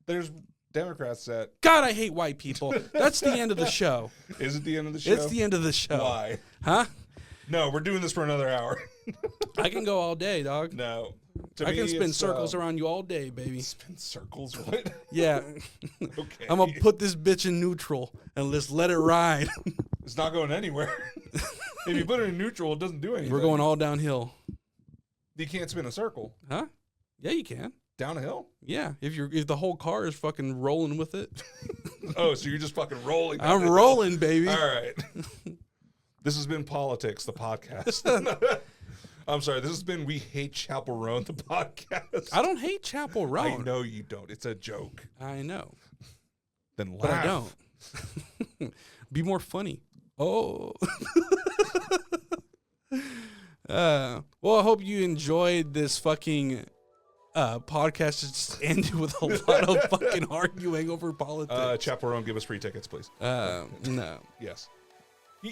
There's Democrats that... God, I hate white people. That's the end of the show. Is it the end of the show? It's the end of the show. Why? Huh? No, we're doing this for another hour. I can go all day, dog. No. To I me, can spin it's, circles around you all day, baby. Spin circles? What? Yeah. Okay. I'm going to put this bitch in neutral and let's let it ride. It's not going anywhere. If you put it in neutral, it doesn't do anything. We're going all downhill. You can't spin a circle. Huh? Yeah, you can. Down a hill? Yeah, if the whole car is fucking rolling with it. Oh, so you're just fucking rolling. down I'm the hill. rolling, baby. All right. This has been Politics, the podcast. I'm sorry. This has been We Hate Chapel Roan, the podcast. I don't hate Chapel Roan. I know you don't. It's a joke. I know. Then laugh. But I don't. Be more funny. Oh. Well, I hope you enjoyed this fucking podcast. Just ended with a lot of fucking arguing over politics. Chapel Roan, give us free tickets, please. No. Yes.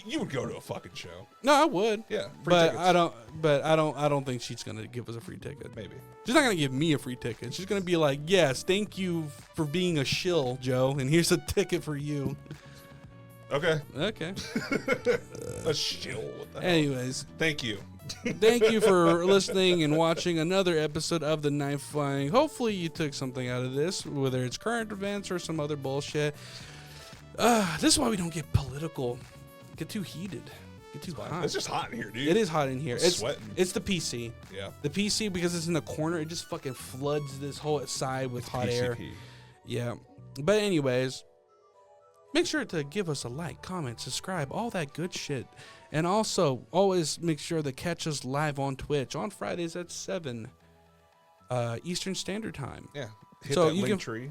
You would go to a fucking show. No, I would. Yeah. Free But tickets. I don't think she's gonna give us a free ticket. Maybe. She's not gonna give me a free ticket. She's gonna be like, "Yes, thank you for being a shill, Joe, and here's a ticket for you." Okay. Okay. A shill. What the hell? Anyways, Thank you. thank you for listening and watching another episode of The Knife Flying. Hopefully you took something out of this, whether it's current events or some other bullshit. This is why we don't get political. Get too heated. Get too hot. It's just hot in here, dude. It is hot in here. I'm sweating. It's the PC. Yeah. The PC, because it's in the corner, it just fucking floods this whole side with hot air. PCP. Yeah. But anyways, make sure to give us a like, comment, subscribe, all that good shit. And also, always make sure to catch us live on Twitch on Fridays at 7 Eastern Standard Time. Yeah. Hit So that you link can- tree.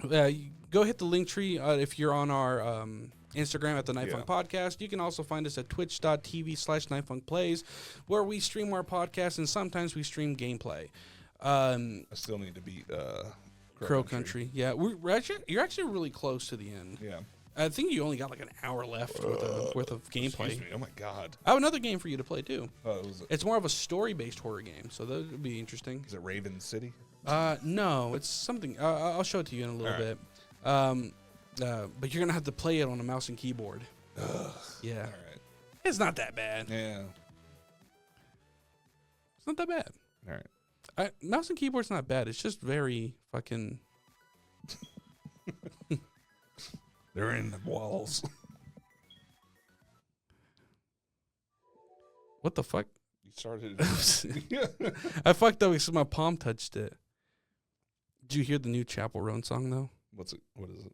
You go hit the link tree if you're on our Instagram at the Night Yeah. Funk Podcast. You can also find us at twitch.tv/NightFunkPlays, where we stream our podcast and sometimes we stream gameplay. I still need to beat Crow Country. Yeah, you're actually really close to the end. Yeah. I think you only got like an hour left worth of gameplay. Excuse me. Oh my god. I have another game for you to play too. Was it, It's more of a story-based horror game, so that would be interesting. is it Raven City? No, it's something. I'll show it to you in a little All bit. But you're gonna have to play it on a mouse and keyboard. Yeah, All right. it's not that bad. Yeah. It's not that bad. All right. Mouse and keyboard's not bad. It's just very fucking. They're in the walls. What the fuck? You started it. I fucked up because my palm touched it. Did you hear the new Chapel Roan song though? What's it? What is it?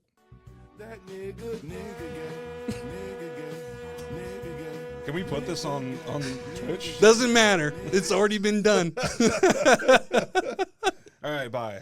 That nigga gay, nigga gay. Can we put this on Twitch? Doesn't matter. It's already been done. All right, bye.